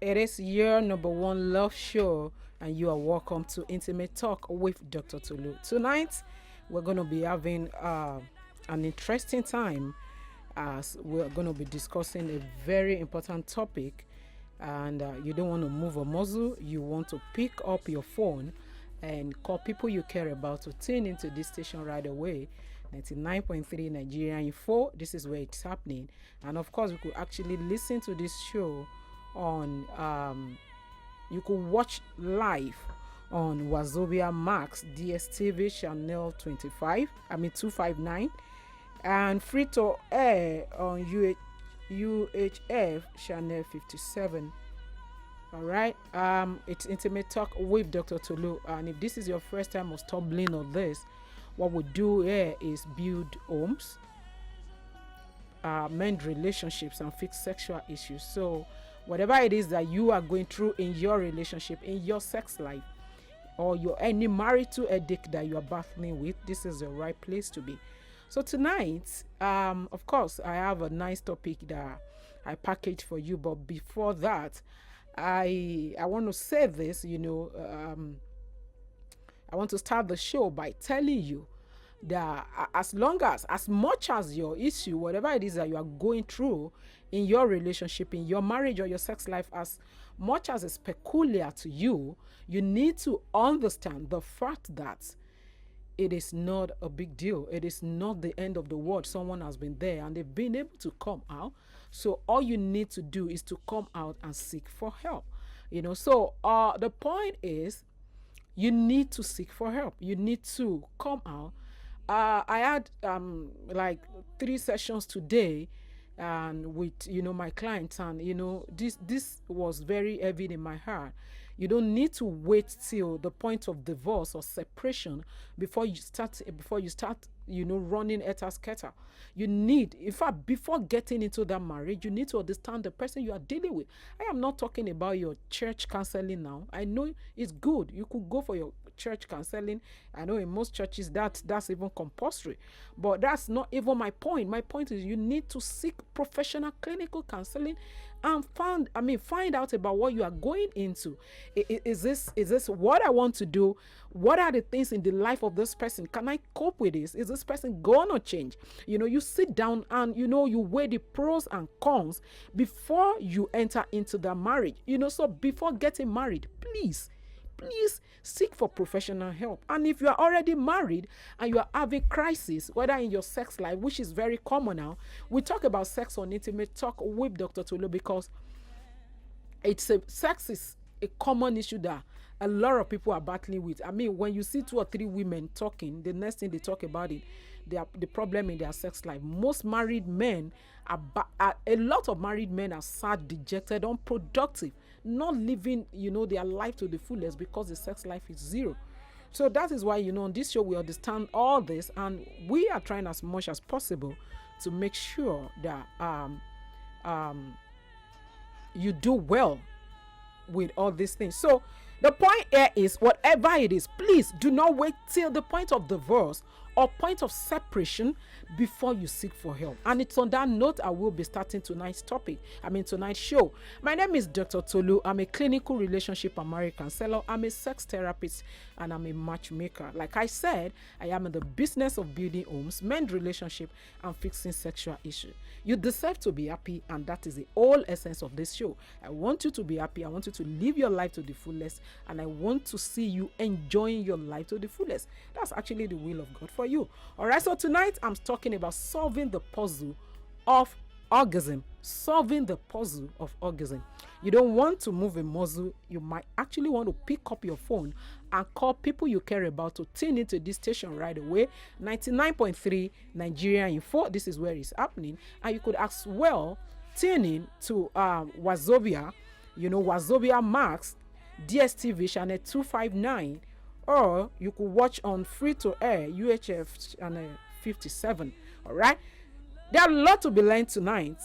It is your number one love show, and you are welcome to Intimate Talk with Dr. Tolu. Tonight, we're going to be having an interesting time as we're going to be discussing a very important topic. And you don't want to move a muscle, you want to pick up your phone and call people you care about to tune into this station right away. 99.3 Nigeria Info. This is where it's happening. And of course, you could actually listen to this show on you could watch live on Wazobia Max DSTV channel 259, and free to air on UHF channel 57. All right, it's Intimate Talk with Dr. Tolu, and if this is your first time of stumbling on this, what we do here is build homes, mend relationships, and fix sexual issues. So whatever it is that you are going through in your relationship, in your sex life, or your any marital headache that you are battling with, this is the right place to be. So tonight, of course, I have a nice topic that I packaged for you. But before that, I want to say this, I want to start the show by telling you that as much as your issue, whatever it is that you are going through in your relationship, in your marriage or your sex life, as much as it's peculiar to you, you need to understand the fact that it is not a big deal. It is not the end of the world. Someone has been there and they've been able to come out. So all you need to do is to come out and seek for help. So the point is, you need to seek for help. You need to come out. I had like 3 sessions today, and with my clients, and this was very heavy in my heart. You don't need to wait till the point of divorce or separation before you start running etasketa. You need, in fact, before getting into that marriage, you need to understand the person you are dealing with. I am not talking about your church counseling now. I know it's good. You could go for your church counseling. I know in most churches that's even compulsory, but that's not even my point. My point is you need to seek professional clinical counseling and find out about what you are going into. Is this what I want to do? What are the things in the life of this person? Can I cope with this? Is this person gonna change? You sit down and you weigh the pros and cons before you enter into the marriage. So before getting married, please seek for professional help. And if you are already married and you are having crisis, whether in your sex life, which is very common now, we talk about sex on Intimate Talk with Dr. Tolu because sex is a common issue that a lot of people are battling with. When you see 2 or 3 women talking, the next thing they talk about it, the problem in their sex life. Most married men a lot of married men are sad, dejected, unproductive, not living their life to the fullest because the sex life is 0. So that is why on this show we understand all this, and we are trying as much as possible to make sure that you do well with all these things. So the point here is, whatever it is, please do not wait till the point of divorce or point of separation before you seek for help. And it's on that note I will be starting tonight's show. My name is Dr. Tolu. I'm a clinical relationship and marriage counselor. I'm a sex therapist, and I'm a matchmaker. Like I said, I am in the business of building homes, mend relationship, and fixing sexual issues. You deserve to be happy, and that is the whole essence of this show. I want you to be happy. I want you to live your life to the fullest, and I want to see you enjoying your life to the fullest. That's actually the will of God for you. All right, so tonight I'm talking about solving the puzzle of orgasm. Solving the puzzle of orgasm. You don't want to move a muscle. You might actually want to pick up your phone and call people you care about to tune into this station right away. 99.3 Nigeria Info. This is where it's happening. And you could as well tune in to Wazobia, Wazobia Max DSTV channel 259, or you could watch on free to air UHF channel 57. All right, there are a lot to be learned tonight.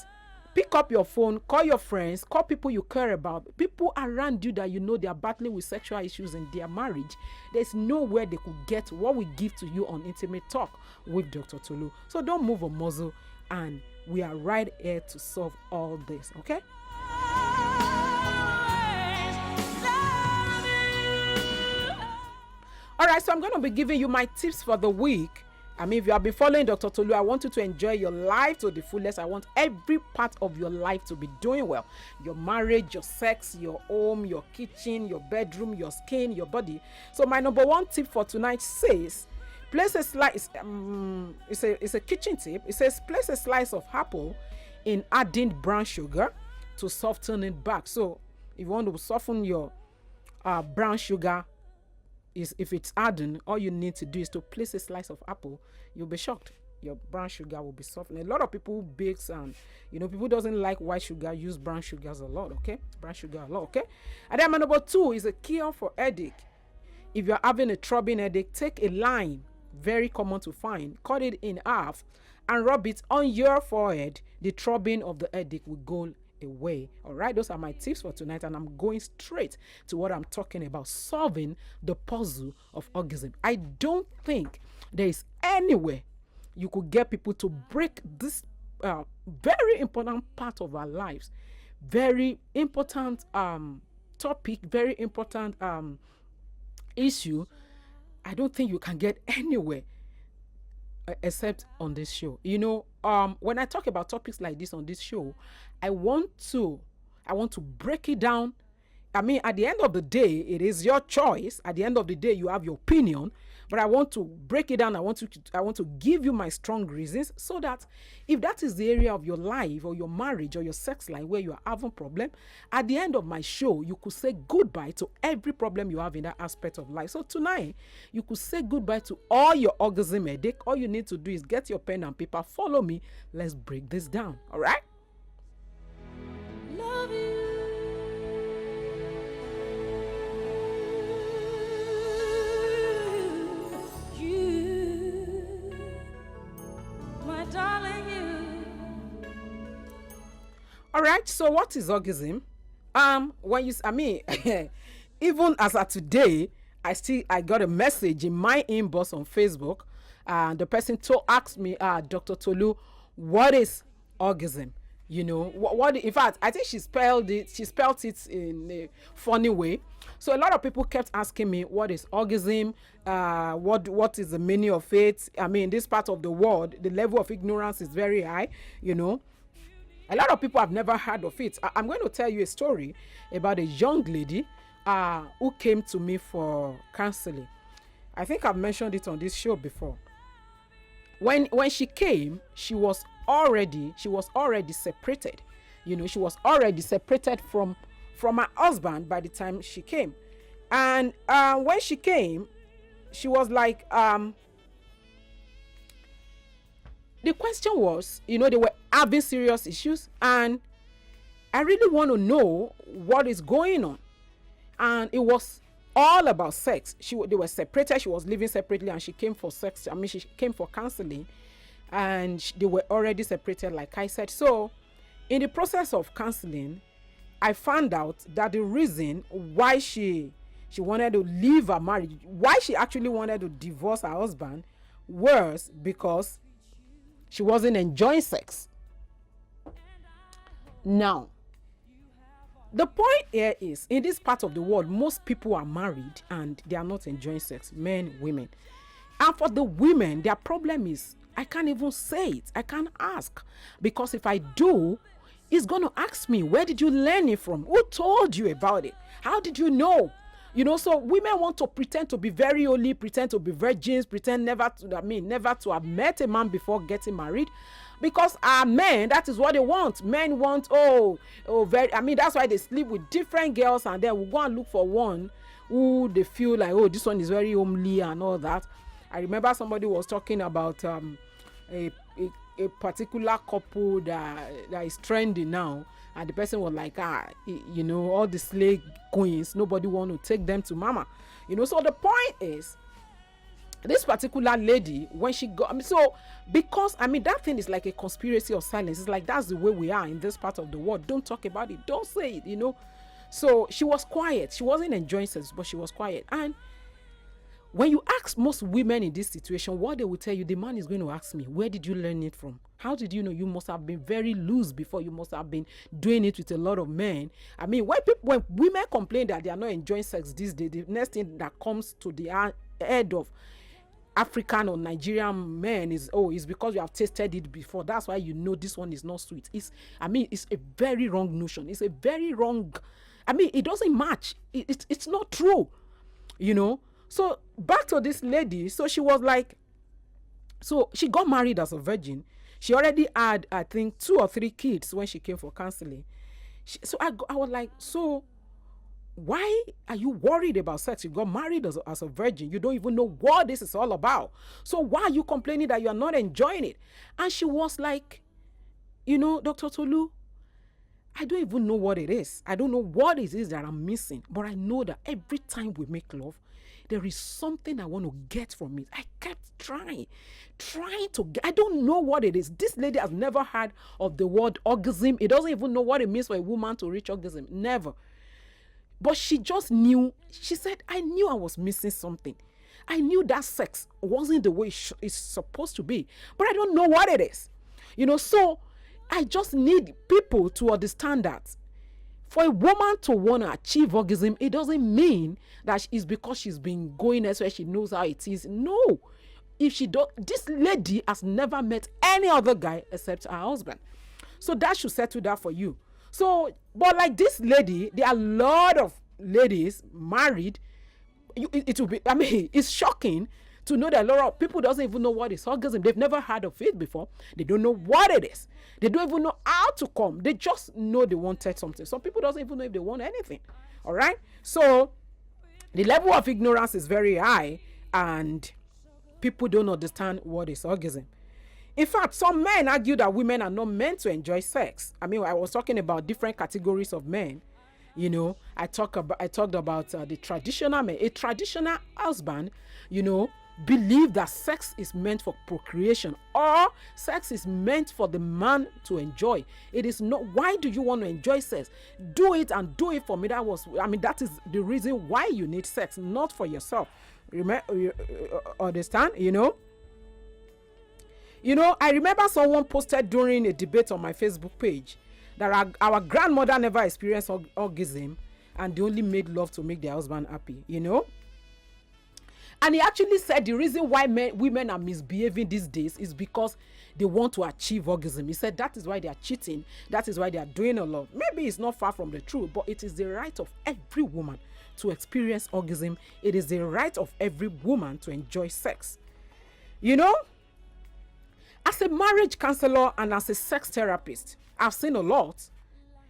Pick up your phone, call your friends, call people you care about, people around you that they are battling with sexual issues in their marriage. There's nowhere they could get what we give to you on Intimate Talk with Dr. Tolu. So don't move a muscle, and we are right here to solve all this. Okay. right, so I'm going to be giving you my tips for the week. I mean, if you have been following Dr. Tolu, I want you to enjoy your life to the fullest. I want every part of your life to be doing well. Your marriage, your sex, your home, your kitchen, your bedroom, your skin, your body. So my number one tip for tonight says, place a slice, it's a kitchen tip. It says, place a slice of apple in adding brown sugar to soften it back. So if you want to soften your brown sugar, if it's hardened, all you need to do is to place a slice of apple. You'll be shocked. Your brown sugar will be softened. A lot of people who bakes and people doesn't like white sugar use brown sugars a lot. Okay, brown sugar a lot. Okay, and then my number two is a cure for headache. If you're having a throbbing headache, take a lime, very common to find, cut it in half, and rub it on your forehead. The throbbing of the headache will go away. All right, those are my tips for tonight, and I'm going straight to what I'm talking about: solving the puzzle of orgasm. I don't think there is anywhere you could get people to break this very important part of our lives, very important topic, very important issue. I don't think you can get anywhere except on this show. When I talk about topics like this on this show, I want to break it down. I mean, at the end of the day, it is your choice. At the end of the day, you have your opinion, but I want to break it down. I want to give you my strong reasons, so that if that is the area of your life or your marriage or your sex life where you are having problem, at the end of my show, you could say goodbye to every problem you have in that aspect of life. So tonight, you could say goodbye to all your orgasm headache. All you need to do is get your pen and paper, follow me. Let's break this down. All right? Love you. All right, so what is orgasm? Even as of today, I got a message in my inbox on Facebook. The person asked me, Dr. Tolu, what is orgasm? What in fact, I think she spelled it in a funny way. So a lot of people kept asking me, what is orgasm? What is the meaning of it? I mean, this part of the world, the level of ignorance is very high, A lot of people have never heard of it. I'm going to tell you a story about a young lady who came to me for counseling. I think I've mentioned it on this show before. When she came, she was already separated. She was already separated from her husband by the time she came. And when she came, she was like, the question was, they were having serious issues, and I really want to know what is going on. And it was all about sex. They were separated. She was living separately, and she came for sex. She came for counseling, and they were already separated, like I said. So in the process of counseling, I found out that the reason why she wanted to leave her marriage, why she actually wanted to divorce her husband, was because she wasn't enjoying sex. Now, the point here is, in this part of the world, most people are married and they are not enjoying sex, men, women. And for the women, their problem is, I can't even say it. I can't ask. Because if I do, he's going to ask me, where did you learn it from? Who told you about it? How did you know? So women want to pretend to be very holy, pretend to be virgins, pretend never to have met a man before getting married. Because our men, that is what they want. Men want, that's why they sleep with different girls, and then we'll go and look for one who they feel like, this one is very homely and all that. I remember somebody was talking about a particular couple that is trending now, and the person was like, all the slave queens, nobody want to take them to mama. So the point is, this particular lady, when she got, because that thing is like a conspiracy of silence. It's like, that's the way we are in this part of the world. Don't talk about it. Don't say it, So she was quiet. She wasn't enjoying sex, but she was quiet. And when you ask most women in this situation, what they will tell you, the man is going to ask me, where did you learn it from? How did you know? You must have been very loose before. You must have been doing it with a lot of men. When women complain that they are not enjoying sex these days, the next thing that comes to their head of African or Nigerian men is, oh, it's because you have tasted it before. That's why you know this one is not sweet. It's a very wrong notion. It's a very wrong, it doesn't match. It's not true, you know. So back to this lady. So she was like, so she got married as a virgin. She already had, I think, 2 or 3 kids when she came for counseling. So I was like, so why are you worried about sex? You got married as a virgin. You don't even know what this is all about. So why are you complaining that you are not enjoying it? And she was like, you know, Dr. Tolu, I don't even know what it is. I don't know what it is that I'm missing. But I know that every time we make love, there is something I want to get from it. I kept trying to get. I don't know what it is. This lady has never heard of the word orgasm. It doesn't even know what it means for a woman to reach orgasm. Never. But she just knew. She said, I knew I was missing something. I knew that sex wasn't the way it's supposed to be. But I don't know what it is. You know, so I just need people to understand that for a woman to want to achieve orgasm, it doesn't mean that it's because she's been going elsewhere, she knows how it is. No. If she don't, this lady has never met any other guy except her husband. So that should settle that for you. So, but like this lady, there are a lot of ladies married. It will be, it's shocking to know that a lot of people doesn't even know what is orgasm. They've never heard of it before. They don't know what it is. They don't even know how to come. They just know they wanted something. Some people doesn't even know if they want anything. All right. So the level of ignorance is very high, and people don't understand what is orgasm. In fact, some men argue that women are not meant to enjoy sex. I was talking about different categories of men. You know, I talked about the traditional man. A traditional husband, you know, believe that sex is meant for procreation, or sex is meant for the man to enjoy. It is not. Why do you want to enjoy sex? Do it, and do it for me. That is the reason why you need sex, not for yourself. You understand? You know, I remember someone posted during a debate on my Facebook page that our grandmother never experienced orgasm, and they only made love to make their husband happy, you know. And he actually said the reason why women are misbehaving these days is because they want to achieve orgasm. He said that is why they are cheating. That is why they are doing a lot. Maybe it's not far from the truth, but it is the right of every woman to experience orgasm. It is the right of every woman to enjoy sex. You know, as a marriage counselor and as a sex therapist, I've seen a lot.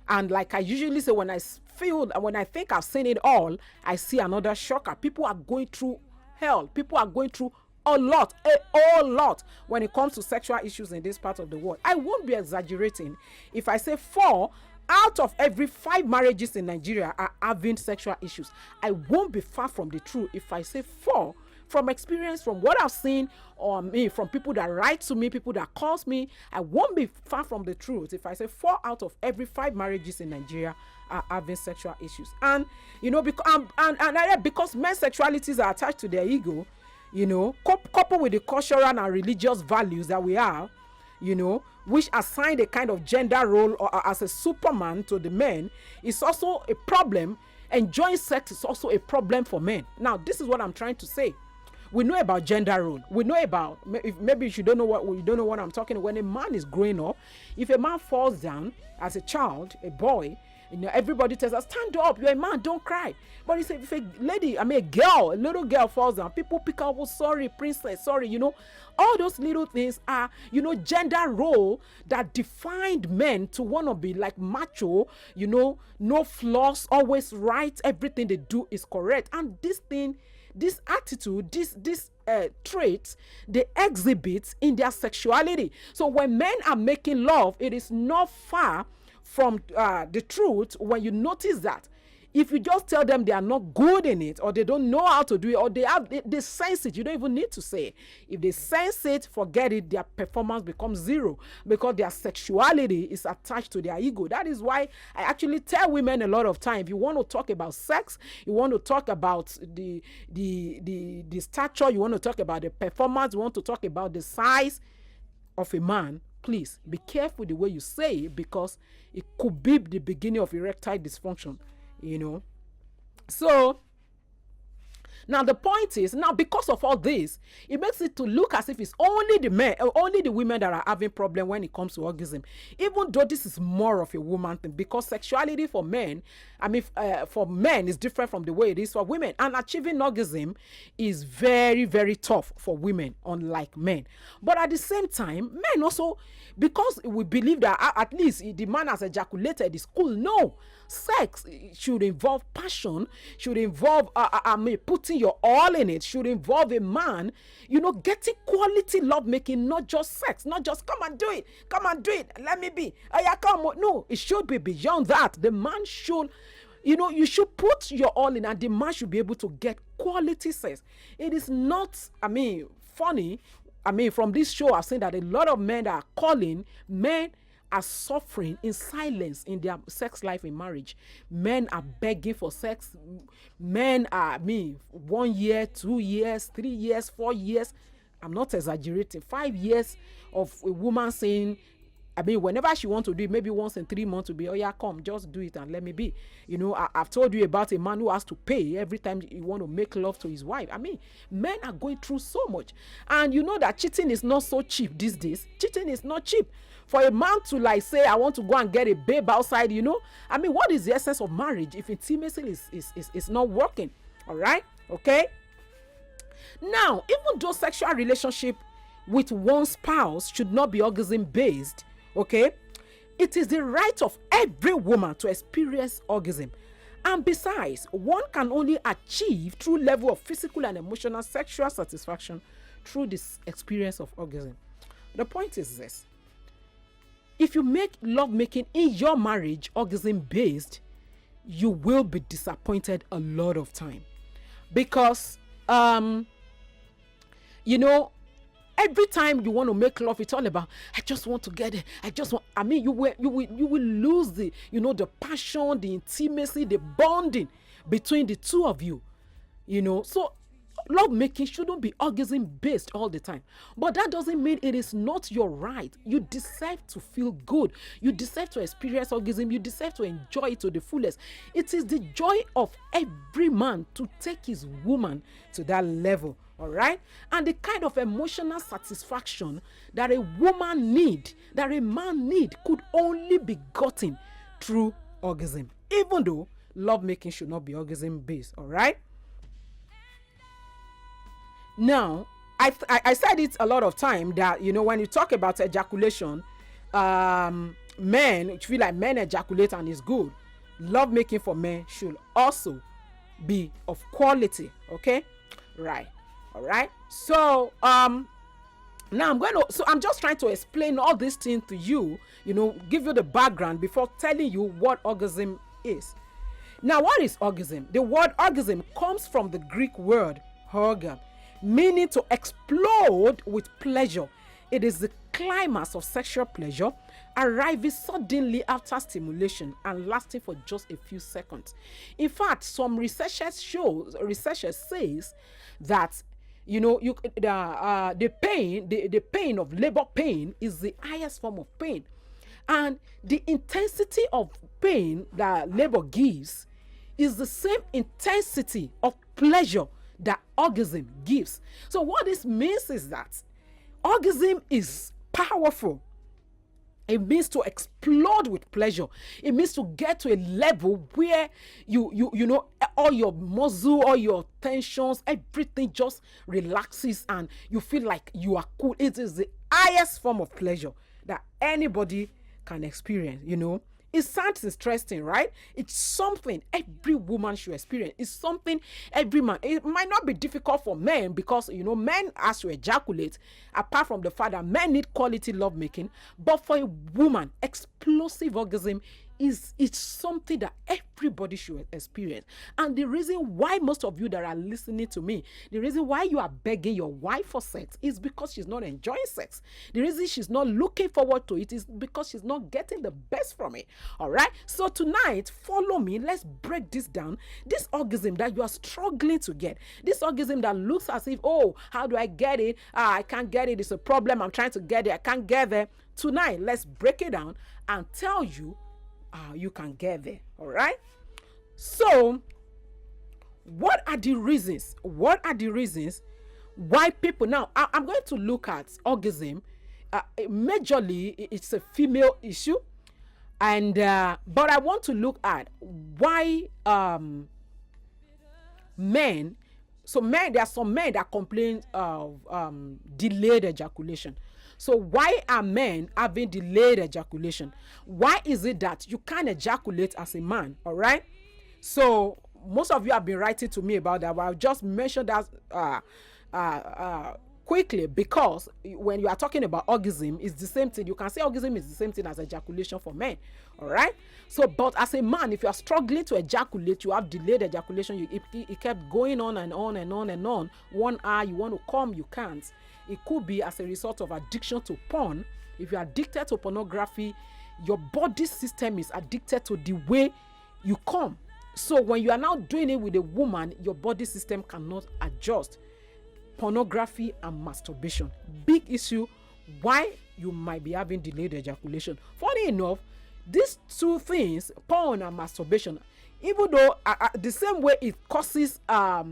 And like I usually say, when I think I've seen it all, I see another shocker. People are going through hell. People are going through a whole lot when it comes to sexual issues in this part of the world. I won't be exaggerating if I say 4 out of every 5 marriages in Nigeria are having sexual issues. I won't be far from the truth if I say 4. From experience, from what I've seen, or from people that write to me, people that calls me, I won't be far from the truth if I say 4 out of every 5 marriages in Nigeria are having sexual issues. And you know, because men's sexualities are attached to their ego, you know, coupled with the cultural and religious values that we have, you know, which assign a kind of gender role or as a superman to the men, is also a problem. Enjoying sex is also a problem for men. Now, this is what I'm trying to say. We know about gender role. We know about, maybe you don't know what I'm talking about. When a man is growing up, if a man falls down as a child, a boy, you know, everybody tells us, stand up, you're a man, don't cry. But if a lady, a little girl falls down, people pick up, oh, sorry, princess, sorry, you know. All those little things are, you know, gender role that defined men to want to be like macho, you know, no flaws, always right, everything they do is correct. And this attitude, this traits, they exhibit in their sexuality. So when men are making love, it is not far from the truth when you notice that. If you just tell them they are not good in it, or they don't know how to do it, or they sense it, you don't even need to say it. If they sense it, forget it, their performance becomes zero, because their sexuality is attached to their ego. That is why I actually tell women a lot of time, if you want to talk about sex, you want to talk about the stature, you want to talk about the performance, you want to talk about the size of a man, please be careful the way you say it, because it could be the beginning of erectile dysfunction. You know, so Now the point is, now because of all this, it makes it to look as if it's only the men, only the women that are having problem when it comes to orgasm, even though this is more of a woman thing, because sexuality for men, I mean, for men is different from the way it is for women, and achieving orgasm is very, very tough for women, unlike men. But at the same time, men also, because we believe that at least the man has ejaculated, is cool. No, sex should involve passion, should involve putting your all in it, should involve a man, getting quality love making, not just sex, not just come and do it, let me be, oh yeah, come on. No, it should be beyond that. The man should, you should put your all in, and the man should be able to get quality sex. It is not, funny. From this show, I've seen that a lot of men that are calling, men are suffering in silence in their sex life in marriage. Men are begging for sex. Men are, 1 year, 2 years, 3 years, 4 years. I'm not exaggerating. 5 years of a woman saying, whenever she wants to do it, maybe once in 3 months to be, oh yeah, come, just do it and let me be. I've told you about a man who has to pay every time you want to make love to his wife. Men are going through so much. And you know that cheating is not so cheap these days. Cheating is not cheap. For a man to say, I want to go and get a babe outside, what is the essence of marriage if intimacy is not working? All right? Okay? Now, even though sexual relationship with one spouse should not be orgasm based, okay, it is the right of every woman to experience orgasm. And besides, one can only achieve true level of physical and emotional sexual satisfaction through this experience of orgasm. The point is this: if you make love making in your marriage orgasm based, you will be disappointed a lot of time, because every time you want to make love, it's all about, I just want to get it. You will lose the, the passion, the intimacy, the bonding between the two of you. So love making shouldn't be orgasm based all the time. But that doesn't mean it is not your right. You deserve to feel good. You deserve to experience orgasm. You deserve to enjoy it to the fullest. It is the joy of every man to take his woman to that level. All right? And the kind of emotional satisfaction that a woman need, that a man need, could only be gotten through orgasm, even though love making should not be orgasm based. All right? Now, I said it a lot of time that, when you talk about ejaculation, men feel like men ejaculate and it's good. Love making for men should also be of quality. Okay? Right. All right. So now I'm just trying to explain all these things to you, give you the background before telling you what orgasm is. Now, what is orgasm? The word orgasm comes from the Greek word orga, meaning to explode with pleasure. It is the climax of sexual pleasure, arriving suddenly after stimulation and lasting for just a few seconds. In fact, some researchers says that the pain of labor pain is the highest form of pain, and the intensity of pain that labor gives is the same intensity of pleasure that orgasm gives. So what this means is that orgasm is powerful. It means to explode with pleasure. It means to get to a level where you all your muscle, all your tensions, everything just relaxes and you feel like you are cool. It is the highest form of pleasure that anybody can experience, It sounds interesting, right? It's something every woman should experience. It's something every man. It might not be difficult for men because, men has to ejaculate, apart from the fact that men need quality lovemaking. But for a woman, explosive orgasm it's something that everybody should experience. And the reason why most of you that are listening to me, the reason why you are begging your wife for sex is because she's not enjoying sex. The reason she's not looking forward to it is because she's not getting the best from it. All right? So tonight, follow me. Let's break this down. This orgasm that you are struggling to get, this orgasm that looks as if, oh, how do I get it? I can't get it. It's a problem. I'm trying to get it. I can't get there. Tonight, let's break it down and tell you you can get there. All right? So What are the reasons? What are the reasons why people now? I'm going to look at orgasm. Majorly, it's a female issue, and but I want to look at why men. So men, there are some men that complain of delayed ejaculation. So why are men having delayed ejaculation? Why is it that you can't ejaculate as a man? All right. So most of you have been writing to me about that, but I'll just mention that quickly, because when you are talking about orgasm, it's the same thing. You can say orgasm is the same thing as ejaculation for men. All right. So, but as a man, if you are struggling to ejaculate, you have delayed ejaculation. It kept going on and on and on and on. 1 hour, you want to come, you can't. It could be as a result of addiction to porn. If you're addicted to pornography, your body system is addicted to the way you come. So when you are now doing it with a woman, your body system cannot adjust. Pornography and masturbation, big issue why you might be having delayed ejaculation. Funny enough, these two things, porn and masturbation, even though the same way it causes a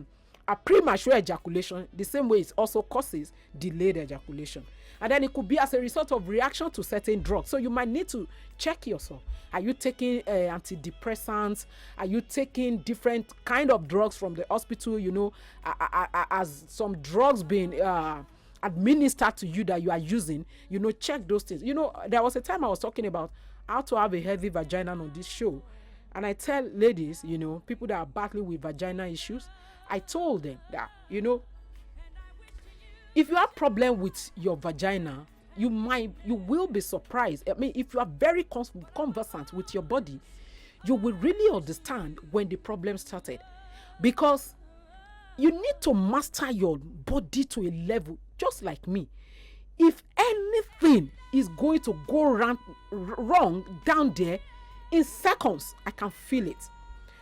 premature ejaculation, the same way it also causes delayed ejaculation. And then it could be as a result of reaction to certain drugs. So you might need to check yourself. Are you taking antidepressants? Are you taking different kind of drugs from the hospital? You know, as some drugs being administered to you that you are using, you know, check those things. You know, there was a time I was talking about how to have a healthy vagina on this show. And I tell ladies, you know, people that are battling with vagina issues, I told them that, you know, if you have problem with your vagina, you will be surprised. I mean, if you are very conversant with your body, you will really understand when the problem started, because you need to master your body to a level, just like me. If anything is going to go wrong down there, in seconds, I can feel it.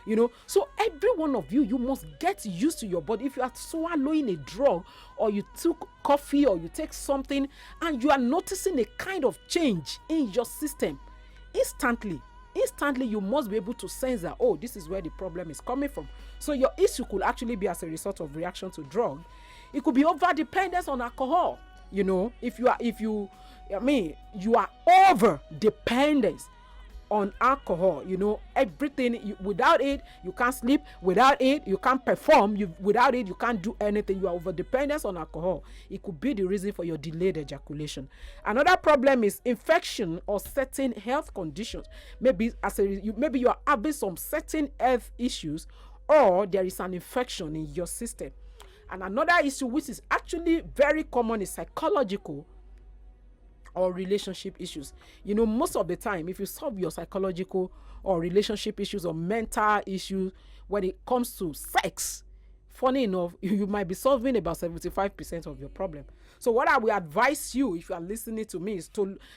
You know, so every one of you, you must get used to your body. If you are swallowing a drug, or you took coffee, or you take something, and you are noticing a kind of change in your system, instantly you must be able to sense that, oh, this is where the problem is coming from. So your issue could actually be as a result of reaction to drug. It could be over dependence on alcohol. You know, you are over dependence on alcohol. You know, everything, without it you can't sleep, without it you can't perform, without it you can't do anything. You are over dependence on alcohol. It could be the reason for your delayed ejaculation. Another problem is infection or certain health conditions. Maybe you are having some certain health issues, or there is an infection in your system. And another issue, which is actually very common, is psychological or relationship issues. You know, most of the time, if you solve your psychological or relationship issues or mental issues when it comes to sex, funny enough, you might be solving about 75% of your problem. So what I will advise you, if you are listening to me,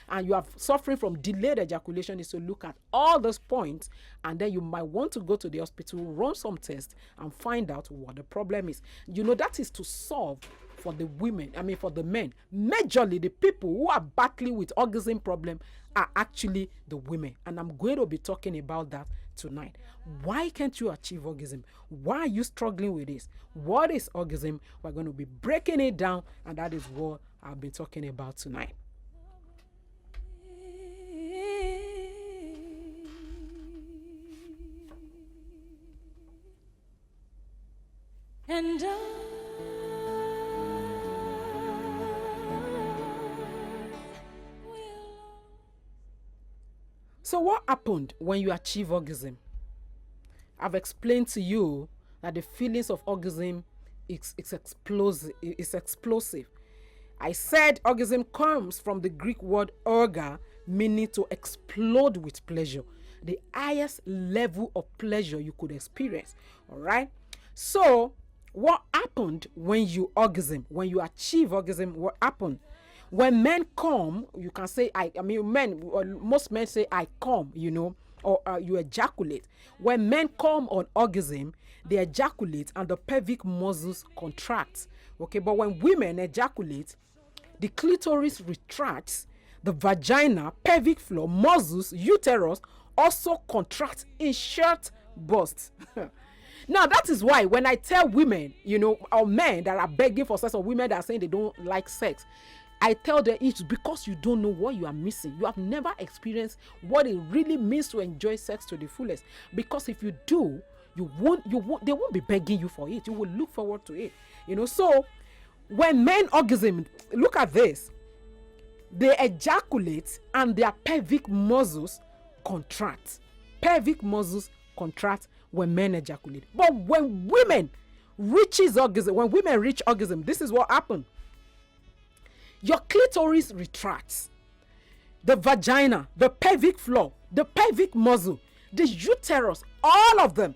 and you are suffering from delayed ejaculation, is to look at all those points, and then you might want to go to the hospital, run some tests, and find out what the problem is. You know, that is to solve for the women, for the men. Majorly, the people who are battling with orgasm problem are actually the women. And I'm going to be talking about that tonight. Why can't you achieve orgasm? Why are you struggling with this? What is orgasm? We're going to be breaking it down, and that is what I've been talking about tonight. And so what happened when you achieve orgasm? I've explained to you that the feelings of orgasm is explosive. I said orgasm comes from the Greek word orga, meaning to explode with pleasure. The highest level of pleasure you could experience. All right? So what happened when you orgasm? When you achieve orgasm, what happened? When men come, you can say, most men say, I come, you know, or you ejaculate. When men come on orgasm, they ejaculate and the pelvic muscles contract. Okay, but when women ejaculate, the clitoris retracts, the vagina, pelvic floor, muscles, uterus also contract in short bursts. Now, that is why when I tell women, or men that are begging for sex, or women that are saying they don't like sex, I tell them it's because you don't know what you are missing. You have never experienced what it really means to enjoy sex to the fullest. Because if you do, they won't be begging you for it. You will look forward to it. So when men orgasm, look at this. They ejaculate and their pelvic muscles contract. Pelvic muscles contract when men ejaculate. But when women reach orgasm, this is what happens. Your clitoris retracts. The vagina, the pelvic floor, the pelvic muscle, the uterus, all of them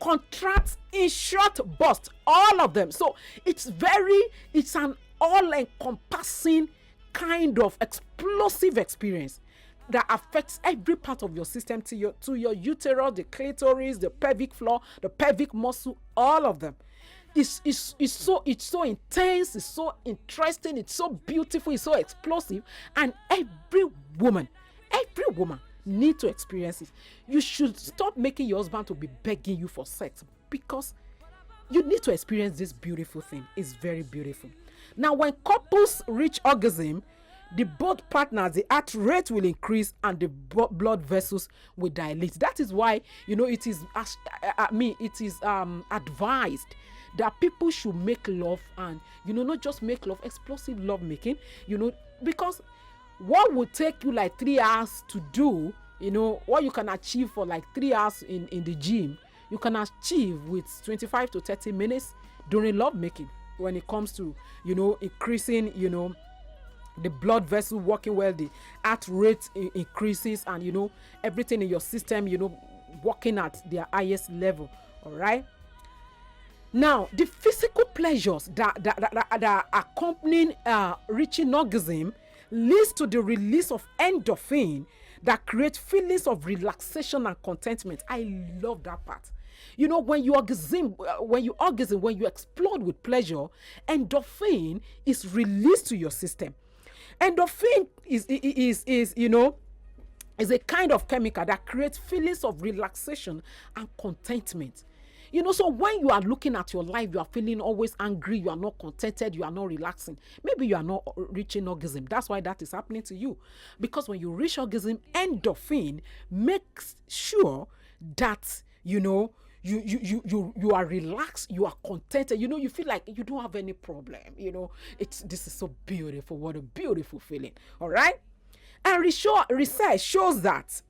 contract in short bursts. All of them. So it's an all-encompassing kind of explosive experience that affects every part of your system, to your uterus, the clitoris, the pelvic floor, the pelvic muscle, all of them. It's so intense, it's so interesting, it's so beautiful, it's so explosive, and every woman need to experience it. You should stop making your husband to be begging you for sex, because you need to experience this beautiful thing. It's very beautiful. Now, when couples reach orgasm, both partners, the heart rate will increase and the blood vessels will dilate. That is why it is advised that people should make love, and not just make love, explosive love making, because what would take you like 3 hours to do, what you can achieve for like 3 hours in the gym, you can achieve with 25 to 30 minutes during love making, when it comes to increasing the blood vessel working well, the heart rate increases, and everything in your system working at their highest level. All right. Now, the physical pleasures that accompanying reaching orgasm leads to the release of endorphin that creates feelings of relaxation and contentment. I love that part. When you orgasm, when you explode with pleasure, endorphin is released to your system. Endorphin is a kind of chemical that creates feelings of relaxation and contentment. So when you are looking at your life, you are feeling always angry, you are not contented, you are not relaxing. Maybe you are not reaching orgasm. That's why that is happening to you. Because when you reach orgasm, endorphin makes sure that, you are relaxed, you are contented, you feel like you don't have any problem. This is so beautiful. What a beautiful feeling. All right. And research shows that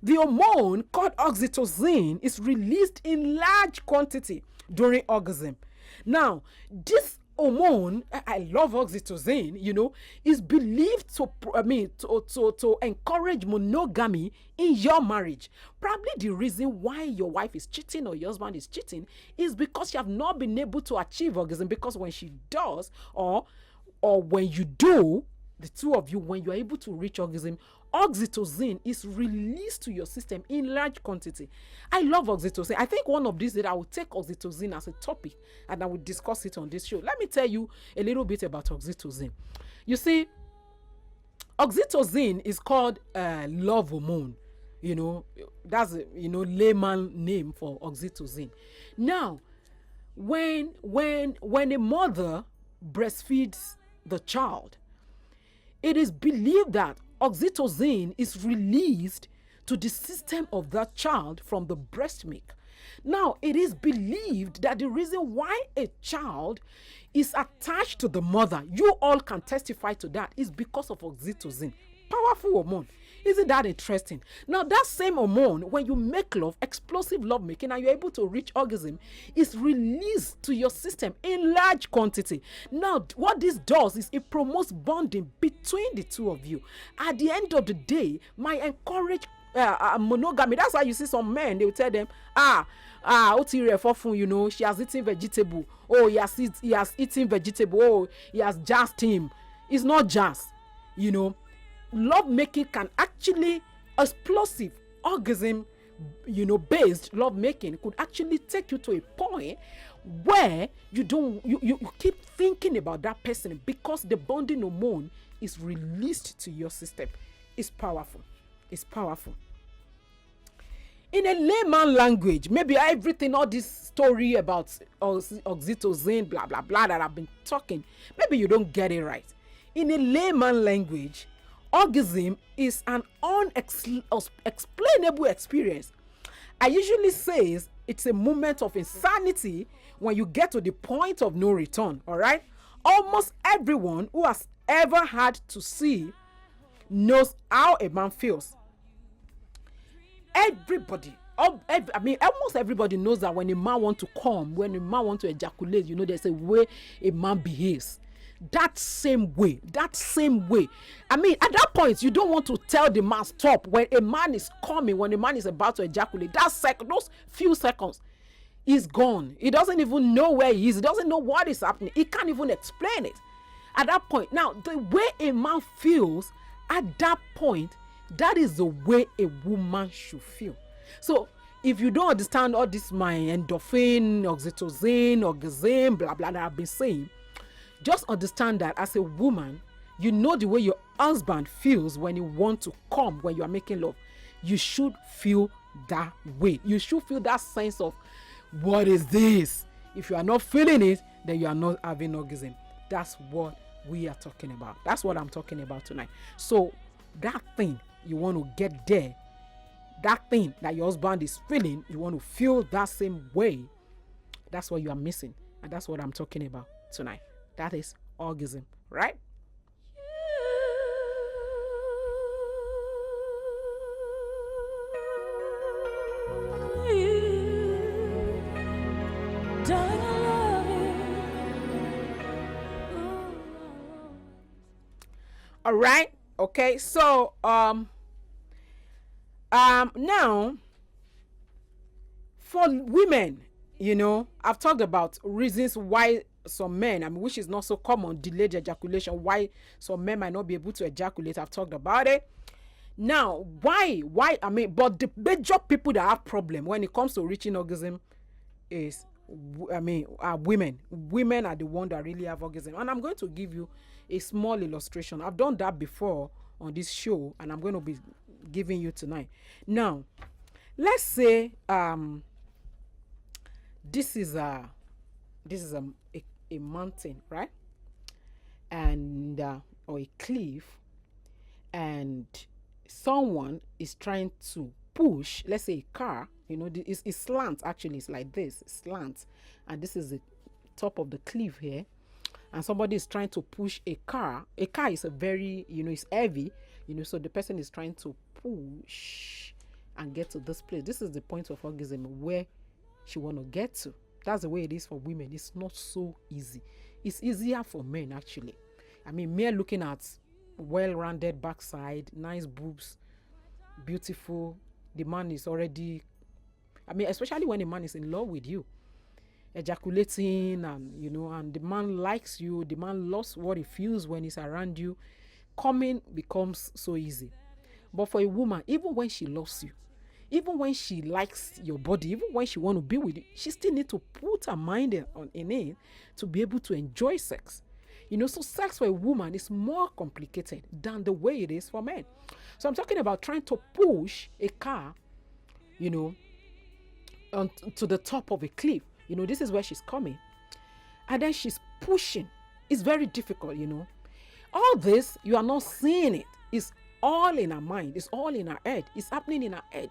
the hormone called oxytocin is released in large quantity during orgasm. Now, this hormone, I love oxytocin, is believed to encourage monogamy in your marriage. Probably the reason why your wife is cheating or your husband is cheating is because you have not been able to achieve orgasm. Because when she does, or when you do, the two of you, when you are able to reach orgasm, oxytocin is released to your system in large quantity. I love oxytocin. I think one of these days I will take oxytocin as a topic and I will discuss it on this show. Let me tell you a little bit about oxytocin. You see, oxytocin is called love hormone. That's a layman name for oxytocin. Now, when a mother breastfeeds the child, it is believed that oxytocin is released to the system of that child from the breast milk. Now, it is believed that the reason why a child is attached to the mother, you all can testify to that, is because of oxytocin. Powerful hormone. Isn't that interesting? Now, that same hormone, when you make love, explosive love making, and you're able to reach orgasm, is released to your system in large quantity. Now, what this does is it promotes bonding between the two of you. At the end of the day, might encourage monogamy. That's why you see some men, they will tell them, she has eaten vegetable. Oh, he has eaten vegetable. Oh, he has jazzed him. It's not jazz, Love making can actually, explosive orgasm, based love making could actually take you to a point where you keep thinking about that person because the bonding hormone is released to your system. It's powerful. It's powerful. In a layman language, maybe everything, all this story about oxytocin, blah, blah, blah, that I've been talking, maybe you don't get it right. In a layman language, orgasm is an unexplainable experience. I usually say it's a moment of insanity when you get to the point of no return, all right? Almost everyone who has ever had to see knows how a man feels. Everybody, almost everybody knows that when a man wants to come, when a man wants to ejaculate, there's a way a man behaves. That same way. At that point, you don't want to tell the man stop. When a man is coming, when a man is about to ejaculate, those few seconds, he's gone. He doesn't even know where he is. He doesn't know what is happening. He can't even explain it. At that point, now, the way a man feels at that point, that is the way a woman should feel. So if you don't understand all this, my endorphin, oxytocin, orgasm, blah, blah, that I've been saying, just understand that as a woman, you know the way your husband feels when you want to come, when you are making love. You should feel that way. You should feel that sense of, what is this? If you are not feeling it, then you are not having orgasm. That's what we are talking about. That's what I'm talking about tonight. So that thing, you want to get there. That thing that your husband is feeling, you want to feel that same way. That's what you are missing. And that's what I'm talking about tonight. That is orgasm, right? All right. Okay. So, now for women, I've talked about reasons why some men, which is not so common, delayed ejaculation, why some men might not be able to ejaculate. I've talked about it. Now, why? But the major people that have problem when it comes to reaching orgasm is, women. Women are the ones that really have orgasm. And I'm going to give you a small illustration. I've done that before on this show, and I'm going to be giving you tonight. Now, let's say this is a mountain, right? And or a cliff, and someone is trying to push, let's say a car, it's slant. Actually, it's like this, it's slant, and this is the top of the cliff here, and somebody is trying to push a car. A car is a very, it's heavy, so the person is trying to push and get to this place. This is the point of orgasm, where she want to get to. That's the way it is for women. It's not so easy. It's easier for men, actually. Mere looking at well-rounded backside, nice boobs, beautiful, the man is already, especially when a man is in love with you, ejaculating, and and the man likes you, the man loves what he feels when he's around you, coming becomes so easy. But for a woman, even when she loves you, even when she likes your body, even when she want to be with you, she still need to put her mind in it to be able to enjoy sex. So sex for a woman is more complicated than the way it is for men. So I'm talking about trying to push a car, to the top of a cliff. This is where she's coming. And then she's pushing. It's very difficult, All this, you are not seeing it. It's all in her mind. It's all in her head. It's happening in her head.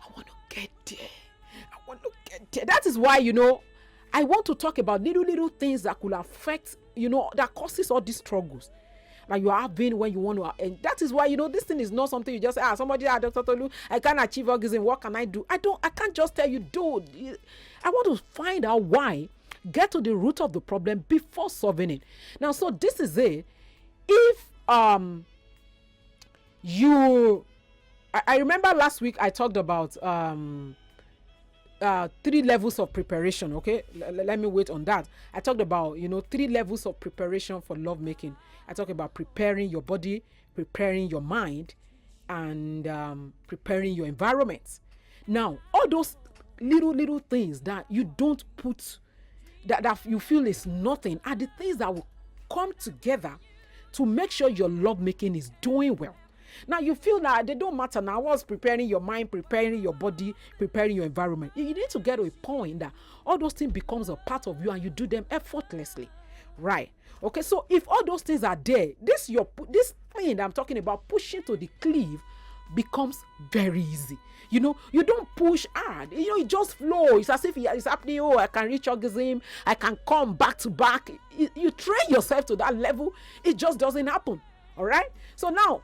I want to get there. That is why, I want to talk about little things that could affect, that causes all these struggles like you are having when you want to. And that is why, this thing is not something you just say, somebody, Dr. Tolu, I can't achieve orgasm. What can I do? I can't just tell you, dude. I want to find out why, get to the root of the problem before solving it. Now, so this is it. If, I remember last week I talked about 3 levels of preparation. Okay, let me wait on that. I talked about 3 levels of preparation for lovemaking. I talked about preparing your body, preparing your mind, and preparing your environment. Now, all those little things that you don't put, that you feel is nothing, are the things that will come together to make sure your lovemaking is doing well. Now you feel that they don't matter. Now what's preparing your mind, preparing your body, preparing your environment. You need to get to a point that all those things becomes a part of you and you do them effortlessly. Right. Okay, so if all those things are there, this thing that I'm talking about, pushing to the cliff, becomes very easy. You know, you don't push hard. You know, it just flows. It's as if it's happening. Oh, I can reach orgasm. I can come back to back. You train yourself to that level. It just doesn't happen. All right. So now,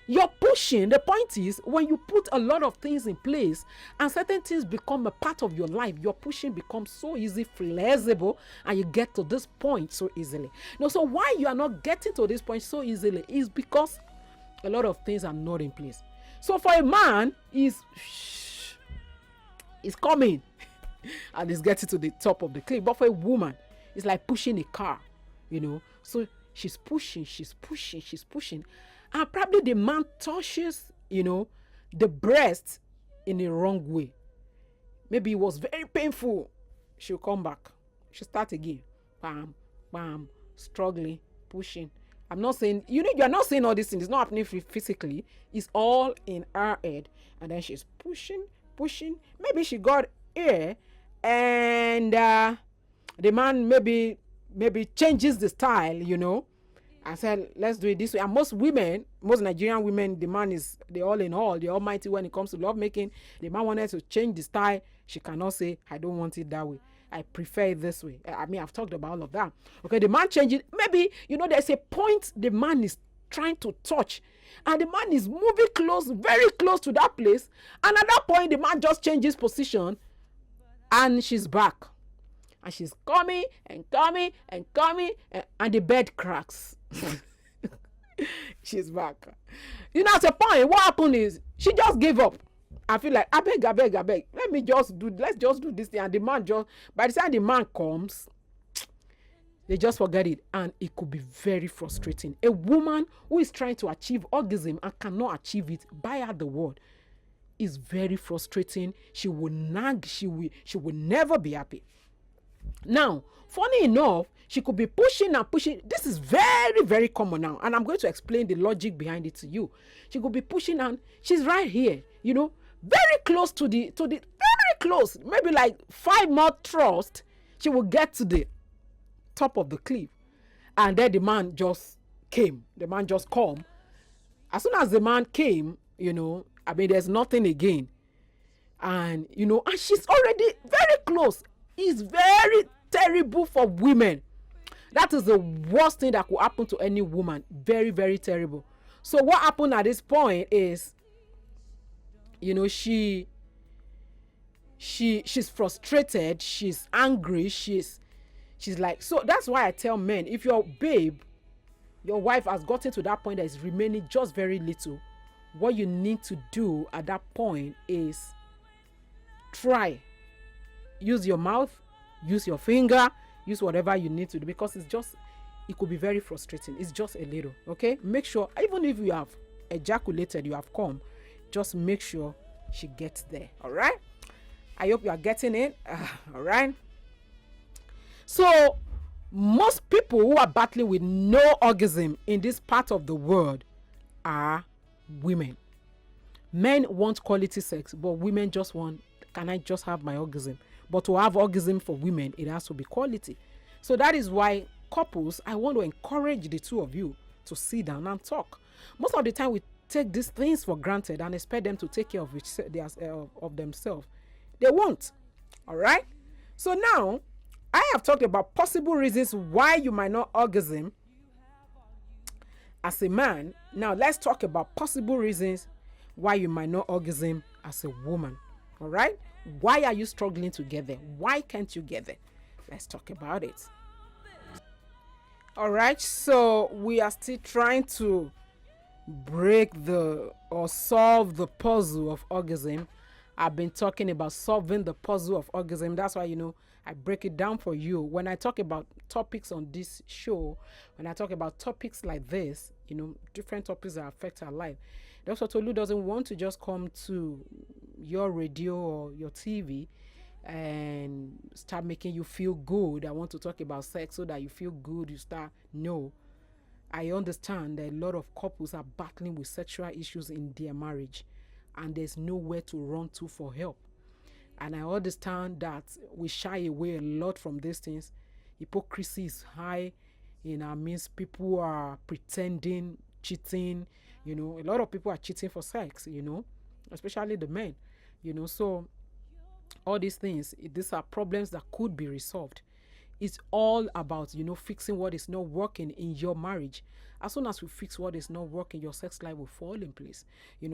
you're pushing. The point is, when you put a lot of things in place and certain things become a part of your life, your pushing becomes so easy, flexible, and you get to this point so easily. Now, so why you are not getting to this point so easily is because a lot of things are not in place. So for a man, he's coming and he's getting to the top of the cliff. But for a woman, it's like pushing a car, you know. So she's pushing. And probably the man touches, you know, the breast in the wrong way. Maybe it was very painful. She'll come back. She'll start again. Bam, bam, struggling, pushing. I'm not saying, you know, you're not saying all these things. It's not happening physically. It's all in her head. And then she's pushing. Maybe she got air and the man maybe changes the style, you know. I said, let's do it this way. And most Nigerian women, the man is the all in all, the almighty when it comes to lovemaking. The man wanted to change the style. She cannot say, I don't want it that way. I prefer it this way. I mean, I've talked about all of that. Okay, the man changes. Maybe, you know, there's a point the man is trying to touch. And the man is moving close, very close to that place. And at that point, the man just changes position. And she's back. And she's coming, and the bed cracks. She's back. You know, at a point, what happened is she just gave up. I feel like, I beg. Let's just do this thing. And the man by the time the man comes, they just forget it. And it could be very frustrating. A woman who is trying to achieve orgasm and cannot achieve it, by her the word, is very frustrating. She will nag. She will never be happy. Now, funny enough, she could be pushing. This is very, very common now. And I'm going to explain the logic behind it to you. She could be pushing and she's right here, you know, very close to the very close, maybe like 5 more thrusts, she will get to the top of the cliff. And then the man just came. The man just come. As soon as the man came, you know, I mean, there's nothing again. And, you know, and she's already very close. It's very terrible for women. That is the worst thing that could happen to any woman. Very, very terrible. So what happened at this point is, you know, she's frustrated, she's angry, she's like, so that's why I tell men, if your wife has gotten to that point that is remaining just very little, what you need to do at that point is try. Use your mouth, use your finger, use whatever you need to do, because it could be very frustrating. It's just a little, okay? Make sure, even if you have ejaculated, you have come, just make sure she gets there, all right? I hope you are getting it, all right? So, most people who are battling with no orgasm in this part of the world are women. Men want quality sex, but women just want, can I just have my orgasm? But to have orgasm for women, it has to be quality. So that is why couples, I want to encourage the two of you to sit down and talk. Most of the time, we take these things for granted and expect them to take care of themselves. They won't. All right? So now, I have talked about possible reasons why you might not orgasm as a man. Now, let's talk about possible reasons why you might not orgasm as a woman. All right? Why are you struggling to get there? Why can't you get there? Let's talk about it. All right, so we are still trying to solve the puzzle of orgasm. I've been talking about solving the puzzle of orgasm. That's why, you know, I break it down for you. When I talk about topics on this show, when I talk about topics like this, you know, different topics that affect our life, Dr. Tolu doesn't want to just come to your radio or your TV and start making you feel good. I want to talk about sex so that you feel good. You start, no. I understand that a lot of couples are battling with sexual issues in their marriage, and there's nowhere to run to for help. And I understand that we shy away a lot from these things. Hypocrisy is high in our midst. People are pretending, cheating. A lot of people are cheating for sex, especially the men, So all these things, these are problems that could be resolved. It's all about, fixing what is not working in your marriage. As soon as you fix what is not working, your sex life will fall in place.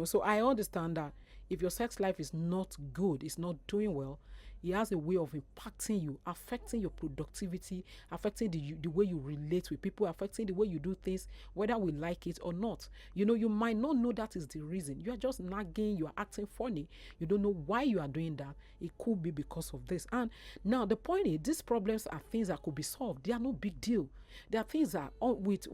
So I understand that if your sex life is not good, it's not doing well, it has a way of impacting you, affecting your productivity, affecting the way you relate with people, affecting the way you do things, whether we like it or not. You might not know that is the reason. You are just nagging, you are acting funny. You don't know why you are doing that. It could be because of this. And now the point is, these problems are things that could be solved. They are no big deal. They are things that with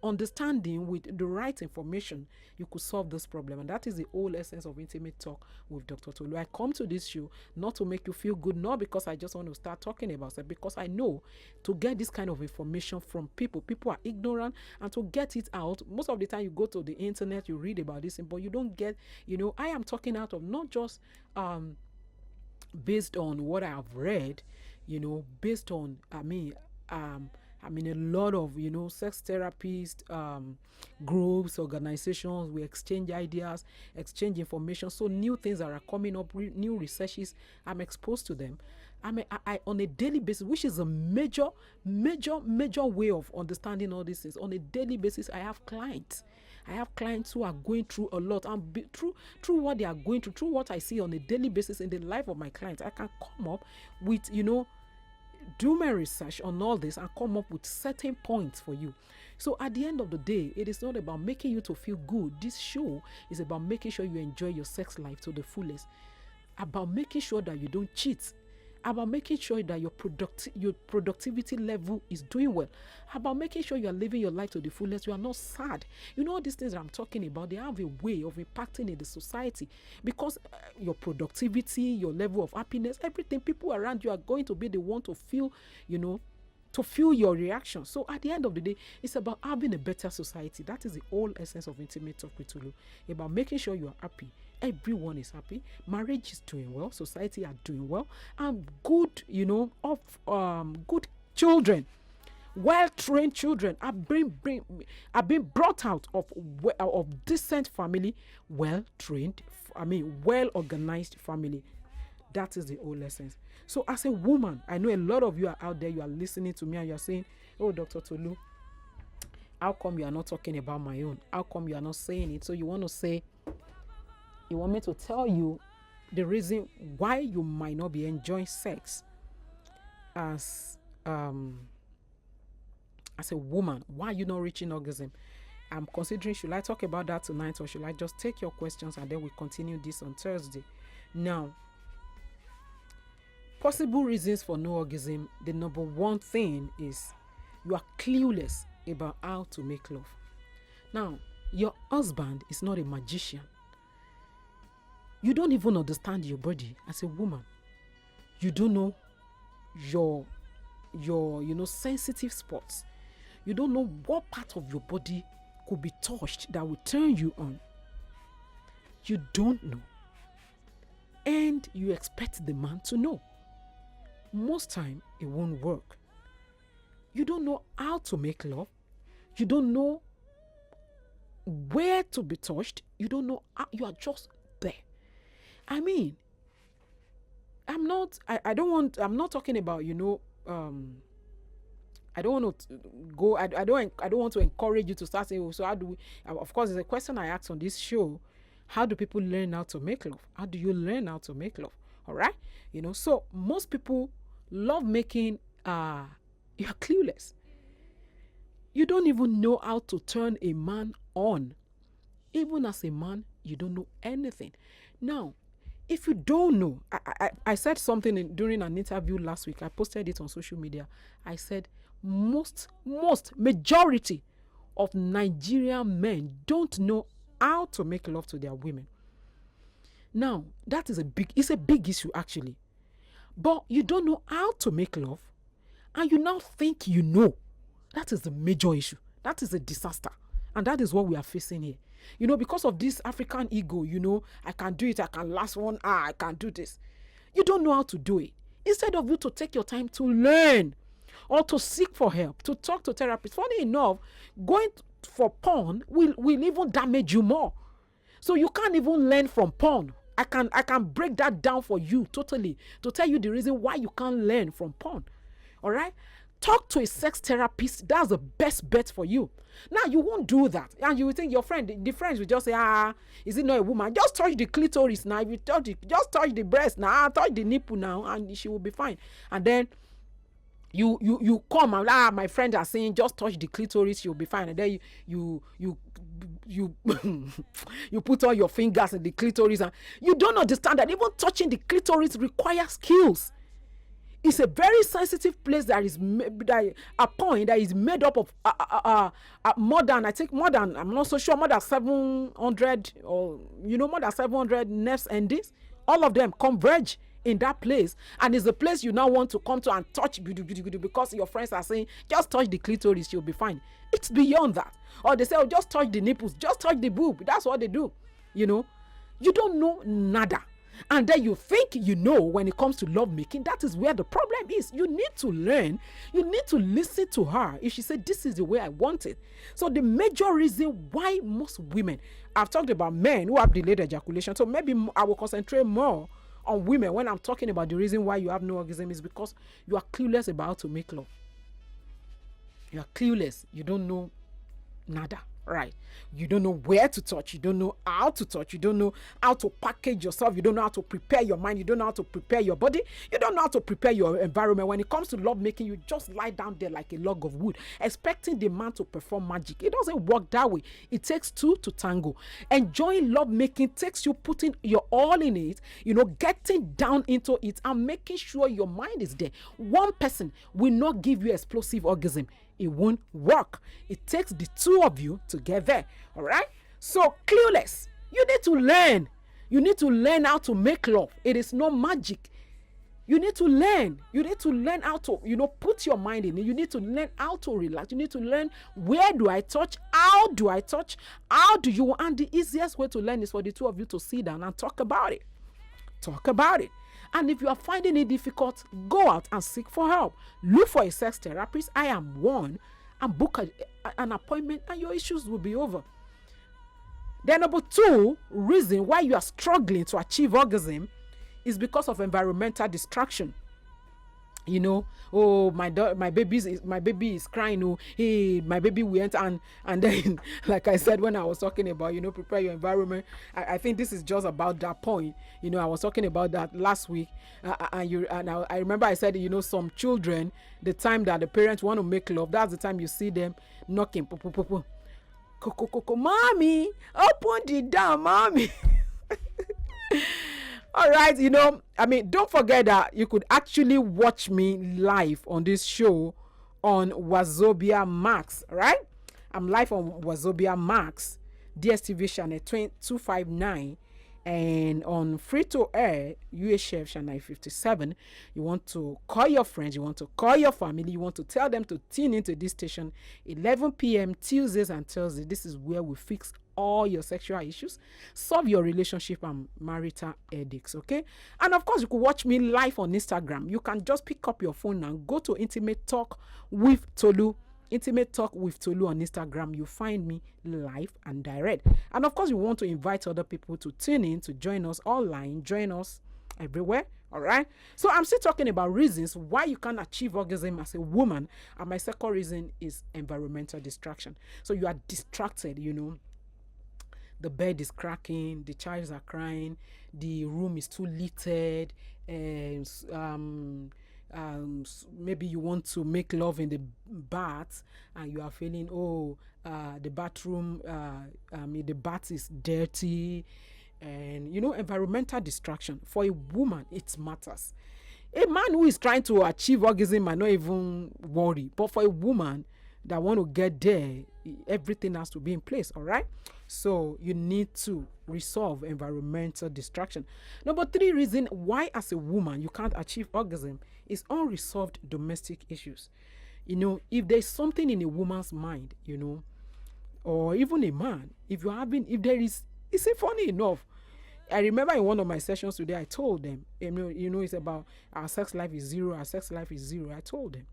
understanding, with the right information, you could solve this problem. And that is the whole essence of Intimate Talk with Dr. Tolu. I come to this show not to make you feel good, not because I just want to start talking about it, because I know to get this kind of information from people are ignorant, and to get it out, most of the time you go to the internet, you read about this, but you don't get, I am talking out of not just based on what I have read, based on, a lot of, sex therapist groups, organizations. We exchange ideas, exchange information. So new things that are coming up, new researches, I'm exposed to them. I on a daily basis, which is a major way of understanding all these things. On a daily basis, I have clients who are going through a lot, and through what they are going through what I see on a daily basis in the life of my clients, I can come up with, do my research on all this and come up with certain points for you. So at the end of the day, it is not about making you to feel good. This show is about making sure you enjoy your sex life to the fullest, about making sure that you don't cheat, about making sure that your productivity level is doing well, about making sure you are living your life to the fullest. You are not sad. All these things that I'm talking about, they have a way of impacting in the society, because your productivity, your level of happiness, everything, people around you are going to be the one to feel, to feel your reaction. So at the end of the day, it's about having a better society. That is the whole essence of Intimate Talk with Tolu. About making sure you are happy. Everyone is happy. Marriage is doing well. Society are doing well. And good, good children, well-trained children are being brought out of decent family, well-trained, well-organized family. That is the whole essence. So as a woman, I know a lot of you are out there, you are listening to me and you are saying, oh, Dr. Tolu, how come you are not talking about my own? How come you are not saying it? So you want me to tell you the reason why you might not be enjoying sex as a woman. Why are you not reaching orgasm? I'm considering, should I talk about that tonight, or should I just take your questions and then we continue this on Thursday? Now, possible reasons for no orgasm. The number one thing is you are clueless about how to make love. Now, your husband is not a magician. You don't even understand your body as a woman. You don't know your sensitive spots. You don't know what part of your body could be touched that will turn you on. You don't know. And you expect the man to know. Most time it won't work. You don't know how to make love. You don't know where to be touched. You don't know how, you are just there. I'm not talking about, I don't want to go, I don't want to encourage you to start saying, oh, so how do we, of course, there's a question I asked on this show. How do people learn how to make love? How do you learn how to make love? All right. So most people love making, you're clueless. You don't even know how to turn a man on. Even as a man, you don't know anything. Now, if you don't know, I said something during an interview last week. I posted it on social media. I said majority of Nigerian men don't know how to make love to their women. Now, that is it's a big issue actually. But you don't know how to make love, and you now think you know. That is the major issue. That is a disaster. And that is what we are facing here. Because of this African ego, I can do it, I can last 1 hour, I can do this. You don't know how to do it. Instead of you to take your time to learn or to seek for help, to talk to therapists. Funny enough, going for porn will even damage you more. So you can't even learn from porn. I can break that down for you totally to tell you the reason why you can't learn from porn. All right? Talk to a sex therapist. That's the best bet for you. Now, you won't do that. And you will think your friend, the friends will just say, is it not a woman? Just touch the clitoris now. If you touch it, just touch the breast now. Touch the nipple now, and she will be fine. And then you come and my friends are saying just touch the clitoris, you'll be fine. And then you you put all your fingers in the clitoris, and you don't understand that even touching the clitoris requires skills. It's a very sensitive place that is a point that is made up of more than, I'm not so sure, more than 700 or more than 700 nerves endings. All of them converge in that place, and it's the place you now want to come to and touch because your friends are saying just touch the clitoris, you'll be fine. It's beyond that. Or they say, oh, just touch the nipples, just touch the boob. That's what they do. You don't know nada. And then you think when it comes to lovemaking. That is where the problem is. You need to learn. You need to listen to her. If she said, this is the way I want it. So the major reason why most women, I've talked about men who have delayed ejaculation. So maybe I will concentrate more on women when I'm talking about the reason why you have no orgasm is because you are clueless about how to make love. You are clueless. You don't know nada. Right? You don't know where to touch. You don't know how to touch. You don't know how to package yourself. You don't know how to prepare your mind. You don't know how to prepare your body. You don't know how to prepare your environment. When it comes to love making, you just lie down there like a log of wood, expecting the man to perform magic. It doesn't work that way. It takes two to tango. Enjoying love making takes you putting your all in it, getting down into it and making sure your mind is there. One person will not give you explosive orgasm. It won't work. It takes the two of you to get there. All right? So, clueless. You need to learn. You need to learn how to make love. It is not magic. You need to learn. You need to learn how to, put your mind in it. You need to learn how to relax. You need to learn, where do I touch? How do I touch? How do you? And the easiest way to learn is for the two of you to sit down and talk about it. Talk about it. And if you are finding it difficult, go out and seek for help. Look for a sex therapist. I am one. And book an appointment and your issues will be over. Then number 2 reason why you are struggling to achieve orgasm is because of environmental distraction. Oh, my baby is crying. Oh, hey, my baby went and then, like I said when I was talking about, prepare your environment. I think this is just about that point. I was talking about that last week, and I remember I said, some children, the time that the parents want to make love, that's the time you see them knocking, mommy, open the door, mommy. All right, don't forget that you could actually watch me live on this show on Wazobia Max, right? I'm live on Wazobia Max, DSTV channel 259, and on free to air UHF channel 57. You want to call your friends, you want to call your family, you want to tell them to tune into this station 11 p.m. Tuesdays and Thursdays. This is where we fix all your sexual issues, solve your relationship and marital headaches, okay? And of course, you could watch me live on Instagram. You can just pick up your phone and go to Intimate Talk with Tolu. Intimate Talk with Tolu on Instagram. You find me live and direct. And of course, you want to invite other people to tune in, to join us online, join us everywhere. All right. So I'm still talking about reasons why you can't achieve orgasm as a woman. And my second reason is environmental distraction. So you are distracted, The bed is cracking, the child are crying, the room is too littered, and maybe you want to make love in the bath and you are feeling, the bathroom, the bath is dirty, and environmental distraction. For a woman, it matters. A man who is trying to achieve orgasm might not even worry, but for a woman that want to get there, everything has to be in place. All right. So you need to resolve environmental distraction. Number 3 reason why as a woman you can't achieve orgasm is unresolved domestic issues. If there's something in a woman's mind, or even a man, if there is, is it funny enough? I remember in one of my sessions today, I told them, it's about our sex life is zero, our sex life is zero. I told them,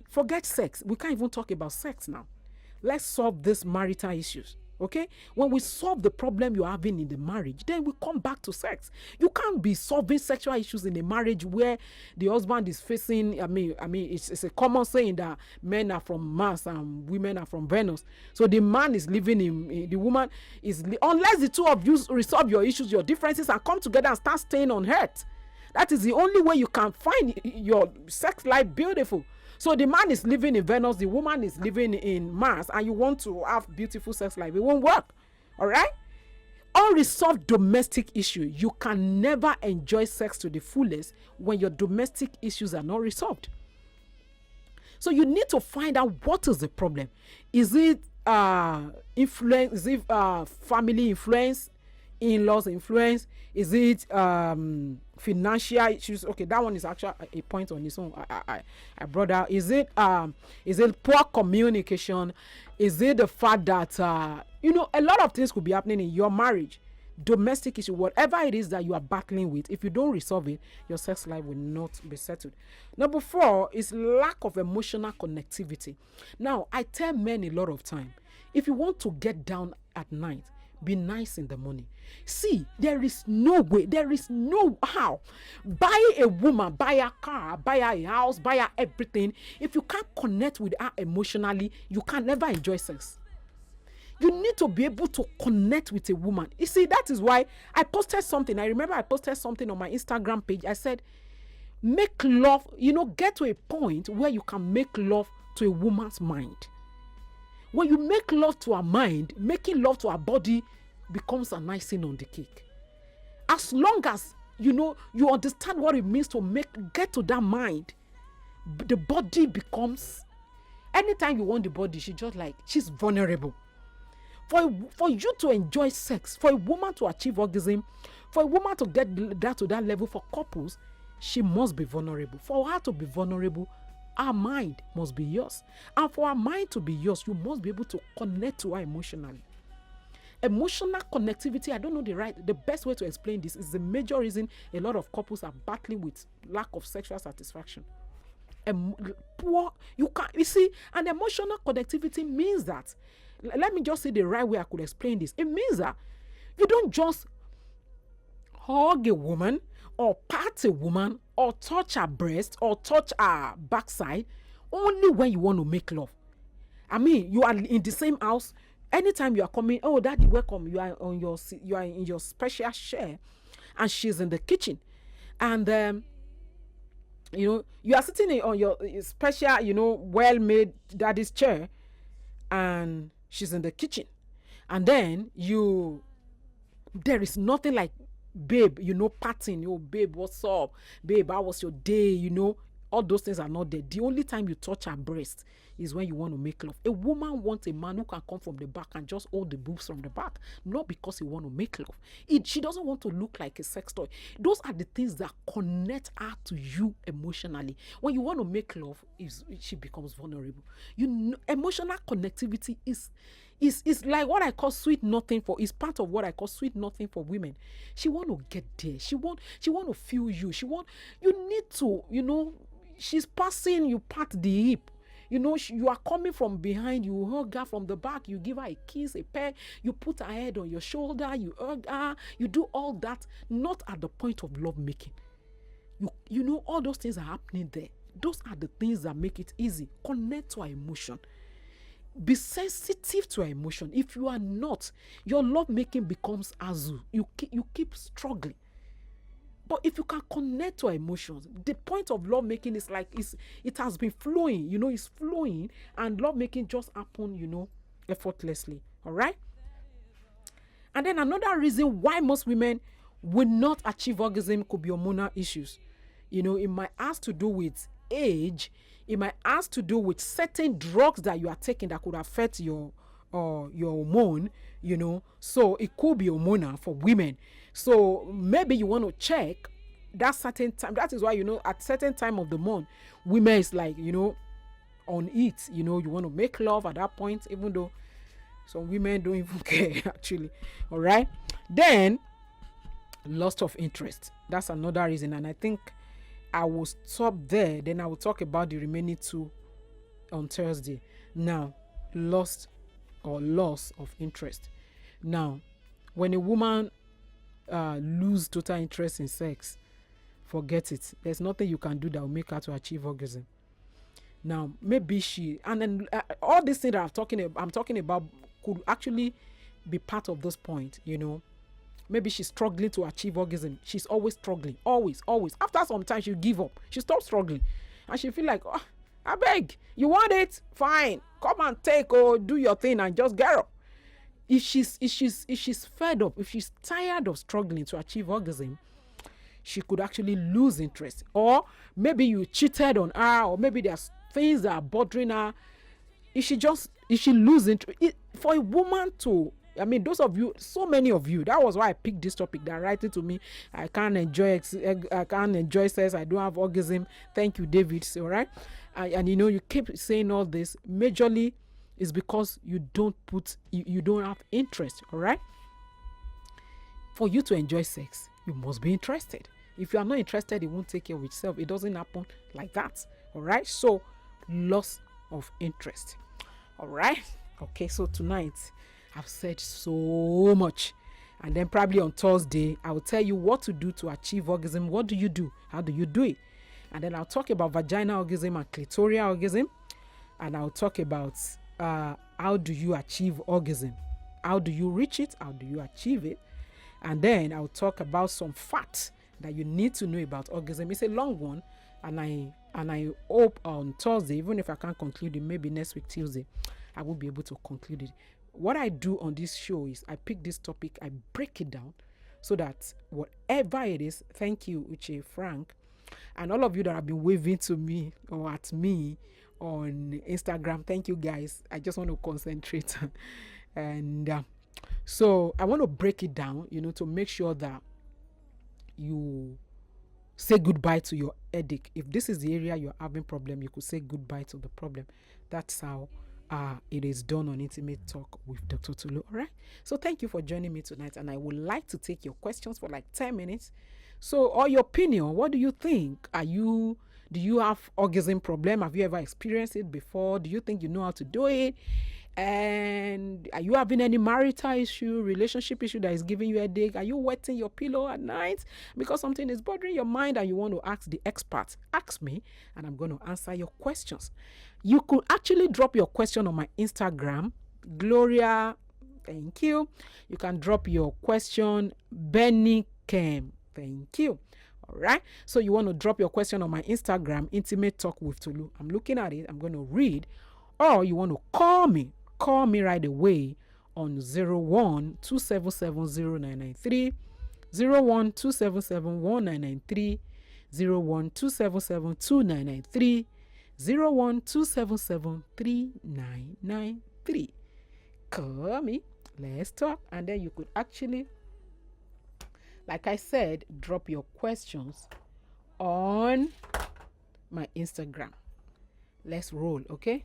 forget sex. We can't even talk about sex now. Let's solve these marital issues. Okay, when we solve the problem you're having in the marriage, then we come back to sex. You can't be solving sexual issues in a marriage where the husband is facing, it's a common saying that men are from Mars and women are from Venus. So the man is living in the woman is, unless the two of you resolve your issues, your differences, and come together and start staying on earth. That is the only way you can find your sex life beautiful. So the man is living in Venus, the woman is living in Mars, and you want to have beautiful sex life. It won't work. All right? Unresolved domestic issue. You can never enjoy sex to the fullest when your domestic issues are not resolved. So you need to find out what is the problem. Is it influence? Is it family influence? In-laws influence? Is it financial issues? Okay, that one is actually a point on its own. I brought out. Is it poor communication? Is it the fact that a lot of things could be happening in your marriage, domestic issue, whatever it is that you are battling with. If you don't resolve it, your sex life will not be settled. Number 4 is lack of emotional connectivity. Now, I tell men a lot of time, if you want to get down at night, be nice in the morning. See, there is no way, there is no how. Buy a woman, buy a car, buy a house, buy her everything. If you can't connect with her emotionally, you can never enjoy sex. You need to be able to connect with a woman. You see, that is why I posted something. I remember I posted something on my Instagram page. I said, make love, get to a point where you can make love to a woman's mind. When you make love to her mind, making love to her body becomes an icing on the cake. As long as you understand what it means to get to that mind, the body becomes, anytime you want the body, she's vulnerable. For you to enjoy sex, for a woman to achieve orgasm, for a woman to get that to that level, for couples, she must be vulnerable. For her to be vulnerable, our mind must be yours. And for our mind to be yours, you must be able to connect to her emotionally. Emotional connectivity, I don't know the best way to explain this, is the major reason a lot of couples are battling with lack of sexual satisfaction. And emotional connectivity means that, let me just say the right way I could explain this. It means that you don't just hug a woman or pat a woman or touch her breast or touch her backside only when you want to make love. You are in the same house. Anytime you are coming, oh, daddy, welcome. You are in your special chair, and she's in the kitchen, and you are sitting on your special, well-made daddy's chair, and she's in the kitchen, and then there is nothing like, babe, patting, babe, what's up, babe, how was your day, all those things are not there. The only time you touch her breast is when you want to make love. A woman wants a man who can come from the back and just hold the boobs from the back, not because he want to make love. She doesn't want to look like a sex toy. Those are the things that connect her to you emotionally. When you want to make love, she becomes vulnerable. Emotional connectivity is like what I call sweet nothing for. Is part of what I call sweet nothing for women. She want to get there. She want to feel you. You need to, she's passing, you pat the hip. You are coming from behind, you hug her from the back, you give her a kiss, a peck, you put her head on your shoulder, you hug her, you do all that, not at the point of love making. All those things are happening there. Those are the things that make it easy. Connect to her emotion. Be sensitive to her emotion. If you are not, your love making becomes azu. You keep struggling. But if you can connect to her emotions, the point of love making is like it has been flowing. It's flowing, and love making just happen, effortlessly. All right. And then another reason why most women will not achieve orgasm could be hormonal issues. It might have to do with age. It might have to do with certain drugs that you are taking that could affect your hormone, so it could be hormonal for women. So maybe you want to check that certain time. That is why, at certain time of the month, women is like, on it. You know, you want to make love at that point, even though some women don't even care actually. All right. Then loss of interest. That's another reason, and I think I will stop there. Then I will talk about the remaining two on Thursday. Now, loss of interest. Now, when a woman lose total interest in sex, forget it. There's nothing you can do that will make her to achieve orgasm. Now, maybe she, and then all these things that I'm talking about could actually be part of this point, you know. Maybe she's struggling to achieve orgasm. She's always struggling. Always. After some time, she'll give up. She stops struggling. And she feel like, oh, I beg, you want it? Fine. Come and take or do your thing and just get up. If she's fed up, if she's tired of struggling to achieve orgasm, she could actually lose interest. Or maybe you cheated on her, or maybe there's things that are bothering her. If she lose interest, for a woman to, I mean, those of you, so many of you, that was why I picked this topic, that writing to me, I can't enjoy sex, I don't have orgasm. Thank you, David. So, all right. And you know, you keep saying all this, majorly is because you don't have interest. All right. For you to enjoy sex, you must be interested. If you are not interested, it won't take care of itself. It doesn't happen like that. All right. So, loss of interest. All right. Okay. So tonight, I've said so much, and then probably on Thursday I will tell you what to do to achieve orgasm. What do you do? How do you do it? And then I'll talk about vaginal orgasm and clitoral orgasm, and I'll talk about how do you achieve orgasm, how do you reach it, how do you achieve it, and then I'll talk about some facts that you need to know about orgasm. It's a long one, and I hope on Thursday, even if I can't conclude it, maybe next week Tuesday, I will be able to conclude it. What I do on this show is I pick this topic, I break it down so that whatever it is, thank you, Uche, Frank, and all of you that have been waving to me or at me on Instagram, thank you guys. I just want to concentrate. And so I want to break it down, you know, to make sure that you say goodbye to your headache. If this is the area you're having problem, you could say goodbye to the problem. That's how it is done on Intimate Talk with Dr. Tulu. All right. So thank you for joining me tonight, and I would like to take your questions for like 10 minutes. So, or your opinion, what do you think? Do you have orgasm problem? Have you ever experienced it before? Do you think you know how to do it? And are you having any marital issue, relationship issue that is giving you a headache? Are you wetting your pillow at night because something is bothering your mind and you want to ask the experts? Ask me, and I'm going to answer your questions. You could actually drop your question on my Instagram, Gloria. Thank you. You can drop your question, Benny Kem. Thank you. All right. So you want to drop your question on my Instagram, Intimate Talk with Tulu. I'm looking at it. I'm going to read. Or you want to call me. Call me right away on 01-277-0993, 01-277-1993, 01-277-2993, 01-277-3993. Call me. Let's talk. And then you could actually, like I said, drop your questions on my Instagram. Let's roll, okay?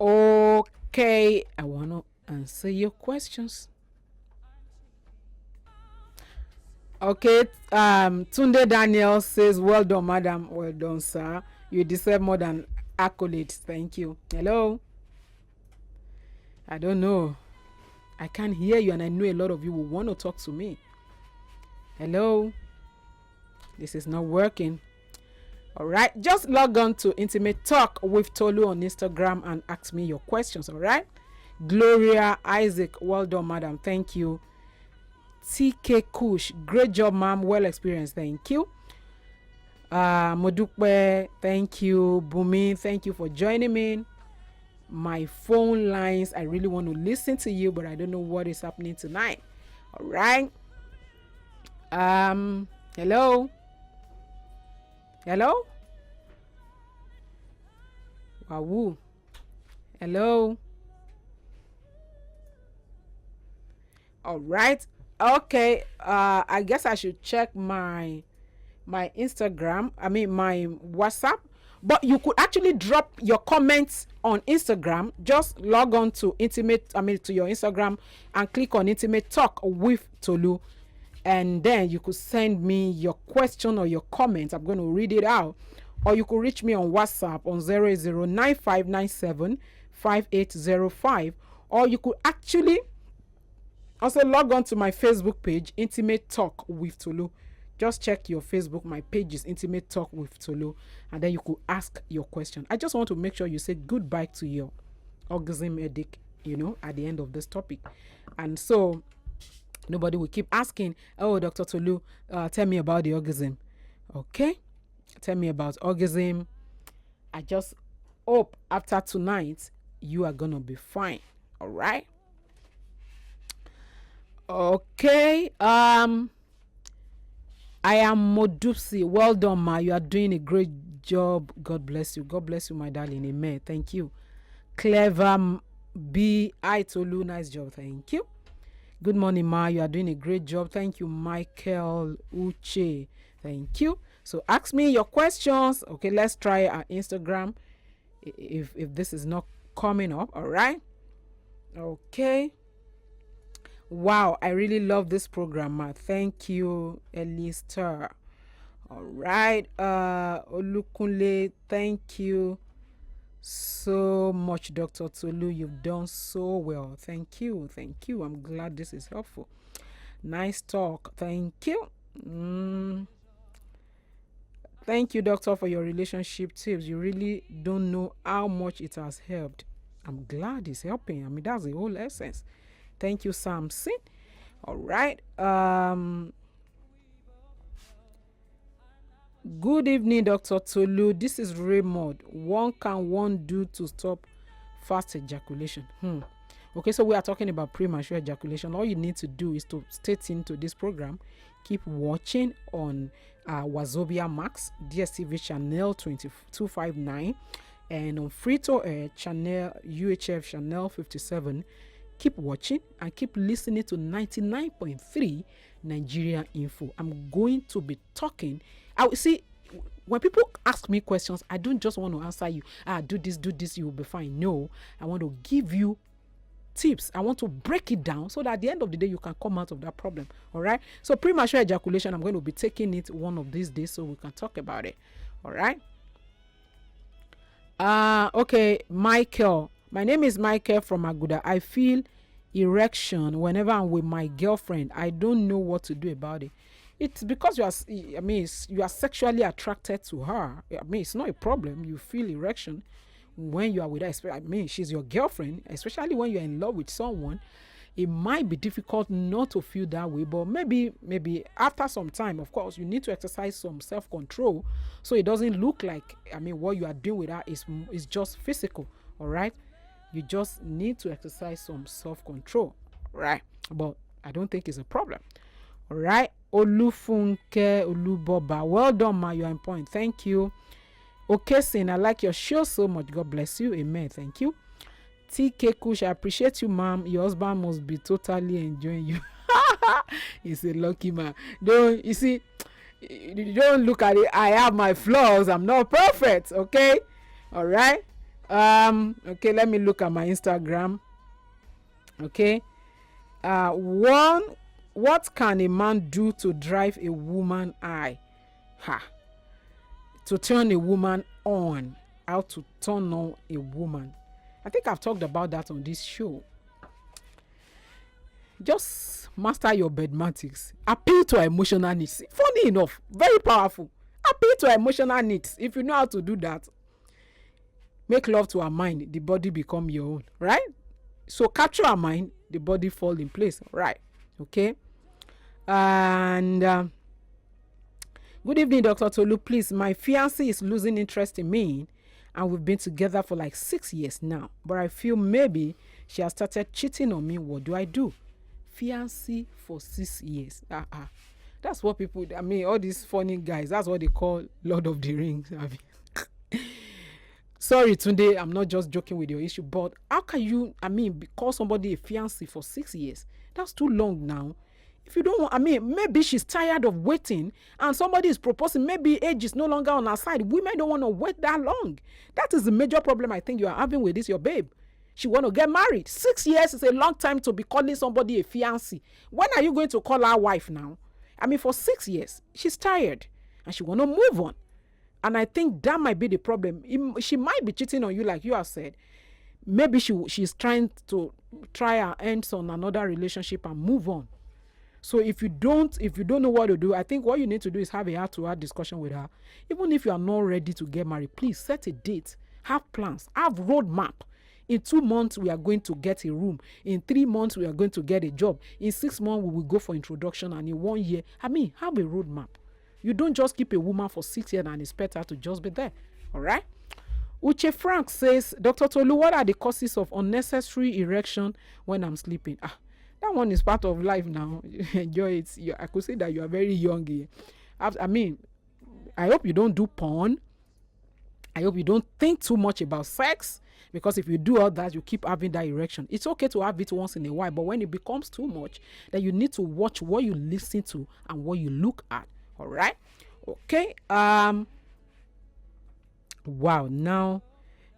Okay, I want to answer your questions. Okay, Tunde Daniel says, well done, madam. Well done, sir. You deserve more than accolades. Thank you. Hello? I don't know. I can't hear you, and I know a lot of you will want to talk to me. Hello? This is not working. All right, just log on to Intimate Talk with Tolu on Instagram and ask me your questions. All right, Gloria Isaac, well done, madam. Thank you. TK Kush, great job, ma'am. Well experienced. Thank you. Modukwe, thank you. Bumi, thank you for joining me. My phone lines, I really want to listen to you, but I don't know what is happening tonight. All right. Hello. Hello? Wow. Hello? All right. Okay, I guess I should check my Instagram. I mean my WhatsApp. But you could actually drop your comments on Instagram. Just log on to to your Instagram and click on Intimate Talk with Tolu. And then you could send me your question or your comment. I'm going to read it out. Or you could reach me on WhatsApp on 0095975805. Or you could actually also log on to my Facebook page, Intimate Talk with Tolu. Just check your Facebook. My page is Intimate Talk with Tolu. And then you could ask your question. I just want to make sure you say goodbye to your orgasm headache, at the end of this topic. And so nobody will keep asking, oh, Dr. Tolu, tell me about the orgasm. Okay? Tell me about orgasm. I just hope after tonight, you are going to be fine. All right? Okay. I am Modupsi. Well done, Ma. You are doing a great job. God bless you. God bless you, my darling. Amen. Thank you. Clever B. I Tolu. Nice job. Thank you. Good morning, Ma. You are doing a great job. Thank you, Michael Uche. Thank you. So ask me your questions. Okay, let's try our Instagram if this is not coming up. All right. Okay. Wow, I really love this program, Ma. Thank you, Elister. All right. Olukunle, thank you so much, Dr. Tolu. You've done so well. Thank you. Thank you. I'm glad this is helpful. Nice talk. Thank you. Thank you, Doctor, for your relationship tips. You really don't know how much it has helped. I'm glad it's helping. I mean, that's the whole essence. Thank you, Samson. All right. Good evening, Dr. Tolu. This is Raymond. What can one do to stop fast ejaculation? Okay, so we are talking about premature ejaculation. All you need to do is to stay tuned to this program. Keep watching on Wazobia Max, DSTV channel 2259, and on free-to-air channel UHF channel 57. Keep watching and keep listening to 99.3 Nigeria Info. I'm going to be talking. I will see when people ask me questions, I don't just want to answer you. Do this, you will be fine. No, I want to give you tips. I want to break it down so that at the end of the day you can come out of that problem. All right. So premature ejaculation, I'm going to be taking it one of these days so we can talk about it. All right. Okay, Michael. My name is Michael from Aguda. I feel erection whenever I'm with my girlfriend. I don't know what to do about it. It's because you are sexually attracted to her. I mean, it's not a problem. You feel erection when you are with her. I mean, she's your girlfriend, especially when you're in love with someone. It might be difficult not to feel that way, but maybe after some time, of course, you need to exercise some self-control so it doesn't look like, what you are doing with her is just physical. All right. You just need to exercise some self-control, right? But I don't think it's a problem. All right. Olufunke Oluboba. Well done, Ma. You're on point. Thank you. Okay, Sin. I like your show so much. God bless you. Amen. Thank you. TK Kush. I appreciate you, ma'am. Your husband must be totally enjoying you. He's a lucky man. Don't look at it. I have my flaws. I'm not perfect. Okay. All right. Okay, let me look at my Instagram. Okay. What can a man do to drive a woman eye? To turn a woman on. How to turn on a woman. I think I've talked about that on this show. Just master your bedmatics. Appeal to her emotional needs. Funny enough, very powerful. Appeal to her emotional needs. If you know how to do that, make love to her mind, the body become your own, right? So capture her mind, the body fall in place, right? Okay. And good evening, Dr. Tolu. Please, my fiancé is losing interest in me, and we've been together for like 6 years now. But I feel maybe she has started cheating on me. What do I do? Fiancé for 6 years. That's what people. All these funny guys. That's what they call Lord of the Rings. Sorry, Tunde, I'm not just joking with your issue, but how can you, call somebody a fiancé for 6 years? That's too long now. If you don't want, I mean, maybe she's tired of waiting and somebody is proposing. Maybe age is no longer on her side. Women don't want to wait that long. That is the major problem I think you are having with this, your babe. She want to get married. 6 years is a long time to be calling somebody a fiancé. When are you going to call her wife now? I mean, for 6 years, she's tired and she want to move on. And I think that might be the problem. She might be cheating on you, like you have said. Maybe she's trying to try her ends on another relationship and move on. So if you don't know what to do, I think what you need to do is have a heart-to-heart discussion with her. Even if you are not ready to get married, please set a date, have plans, have roadmap. In 2 months, we are going to get a room. In 3 months, we are going to get a job. In 6 months, we will go for introduction. And in 1 year, I mean, have a roadmap. You don't just keep a woman for 6 years and expect her to just be there. All right? Uche Frank says, Dr. Tolu, what are the causes of unnecessary erection when I'm sleeping? That one is part of life now. Enjoy it. I could say that you are very young here. I mean, I hope you don't do porn. I hope you don't think too much about sex. Because if you do all that, you keep having that erection. It's okay to have it once in a while, but when it becomes too much, then you need to watch what you listen to and what you look at. All right? Okay. Wow. Now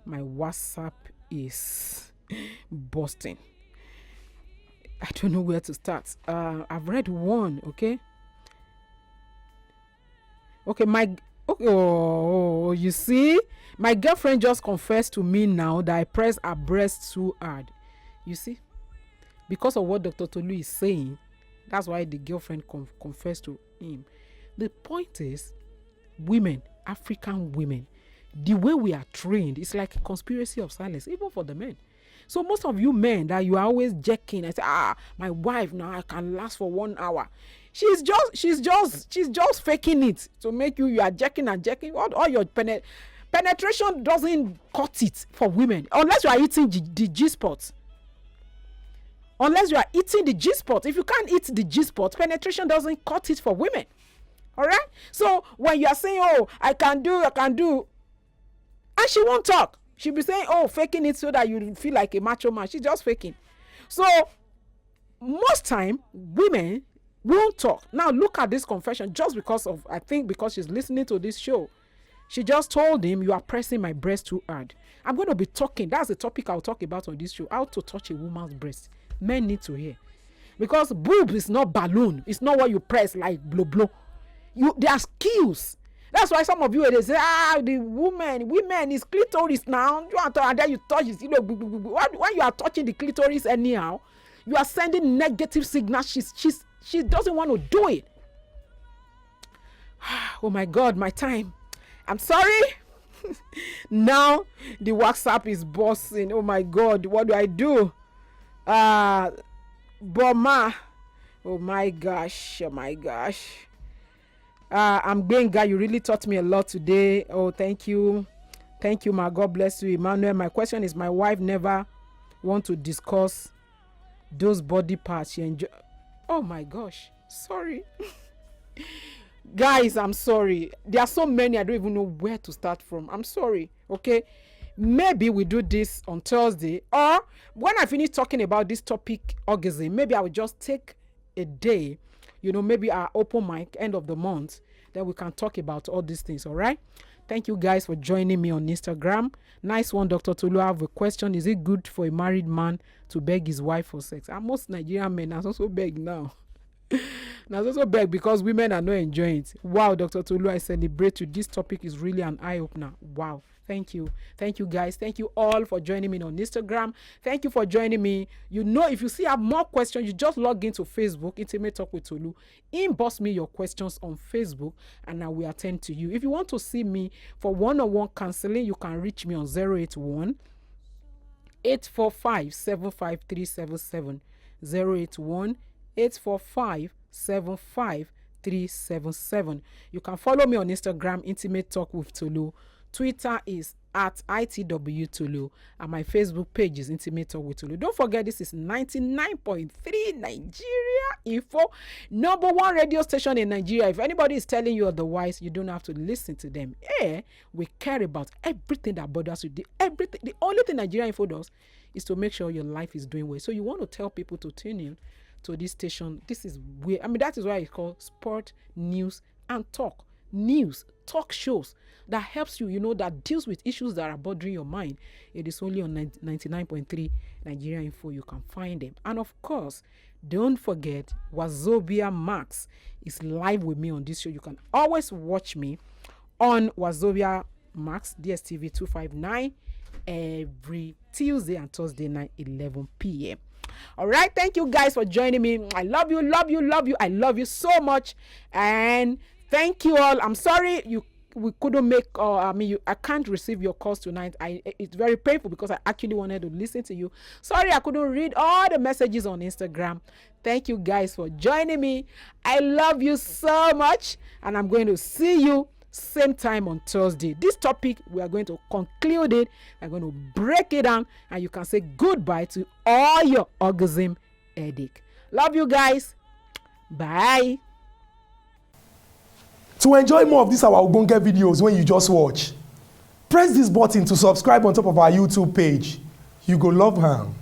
my WhatsApp is busting. I don't know where to start. I've read one. Okay. You see, my girlfriend just confessed to me now that I pressed her breast too hard. You see, because of what Dr. Tolu is saying, that's why the girlfriend confessed to him. The point is, women, African women, the way we are trained, it's like a conspiracy of silence, even for the men. So most of you men that you are always jacking and say, my wife now I can last for 1 hour. She's just faking it to make you are jacking and jacking. All your penetration doesn't cut it for women unless you are eating the G spot. Unless you are eating the G spot. If you can't eat the G spot, penetration doesn't cut it for women. All right. So when you are saying, I can do, and she won't talk. She'll be saying, faking it so that you feel like a macho man. She's just faking. So most time women won't talk. Now look at this confession just because she's listening to this show. She just told him, you are pressing my breast too hard. I'm going to be talking. That's the topic I'll talk about on this show. How to touch a woman's breast. Men need to hear. Because boob is not balloon. It's not what you press like blow blow. There are skills. That's why some of you they say, the women is clitoris now. And then you touch it. When you are touching the clitoris anyhow, you are sending negative signals. She doesn't want to do it. Oh my God, my time. I'm sorry. Now the WhatsApp is busting. Oh my God, what do I do? Boma. Oh my gosh. I'm Benga. You really taught me a lot today. Oh, thank you. Thank you, ma. God bless you, Emmanuel. My question is, my wife never want to discuss those body parts she enjoy. Oh my gosh. Sorry. Guys, I'm sorry. There are so many I don't even know where to start from. I'm sorry. Okay. Maybe we do this on Thursday, or when I finish talking about this topic, orgasm, maybe I will just take a day, maybe our open mic end of the month, then we can talk about all these things. All right. Thank you guys for joining me on Instagram. Nice one, Dr. Tolu. I have a question. Is it good for a married man to beg his wife for sex? And most Nigerian men are also beg now. Now it's also beg because women are not enjoying it. Wow, Dr. Tolu, I celebrate you. This topic is really an eye-opener. Wow. Thank you guys. Thank you all for joining me on Instagram. Thank you for joining me. If you have more questions, you just log into Facebook, Intimate Talk with Tolu. Inbox me your questions on Facebook and I will attend to you. If you want to see me for one-on-one counseling, you can reach me on 081 845 75377 081 845 75377. You can follow me on Instagram, Intimate Talk with Tolu. Twitter is at ITW Tolu, and my Facebook page is Intimate Talk with Tolu. Don't forget, this is 99.3 Nigeria Info, #1 radio station in Nigeria. If anybody is telling you otherwise, you don't have to listen to them. We care about everything that bothers you. The only thing Nigeria Info does is to make sure your life is doing well. So you want to tell people to tune in to this station. This is where, I mean, that is why it's called Sport, News, and Talk. News, talk shows that helps you, that deals with issues that are bothering your mind. It is only on 99.3 Nigeria Info. You can find them. And of course, don't forget, Wazobia Max is live with me on this show. You can always watch me on Wazobia Max, DSTV 259, every Tuesday and Thursday night, 11 p.m. All right, thank you guys for joining me. I love you, love you, love you. I love you so much. And thank you all. I'm sorry we couldn't make, I can't receive your calls tonight. It's very painful because I actually wanted to listen to you. Sorry, I couldn't read all the messages on Instagram. Thank you guys for joining me. I love you so much, and I'm going to see you same time on Thursday. This topic, we are going to conclude it. I'm going to break it down, and you can say goodbye to all your orgasm headache. Love you guys. Bye. To enjoy more of these our ogbonge videos when you just watch, press this button to subscribe on top of our YouTube page. You go love am.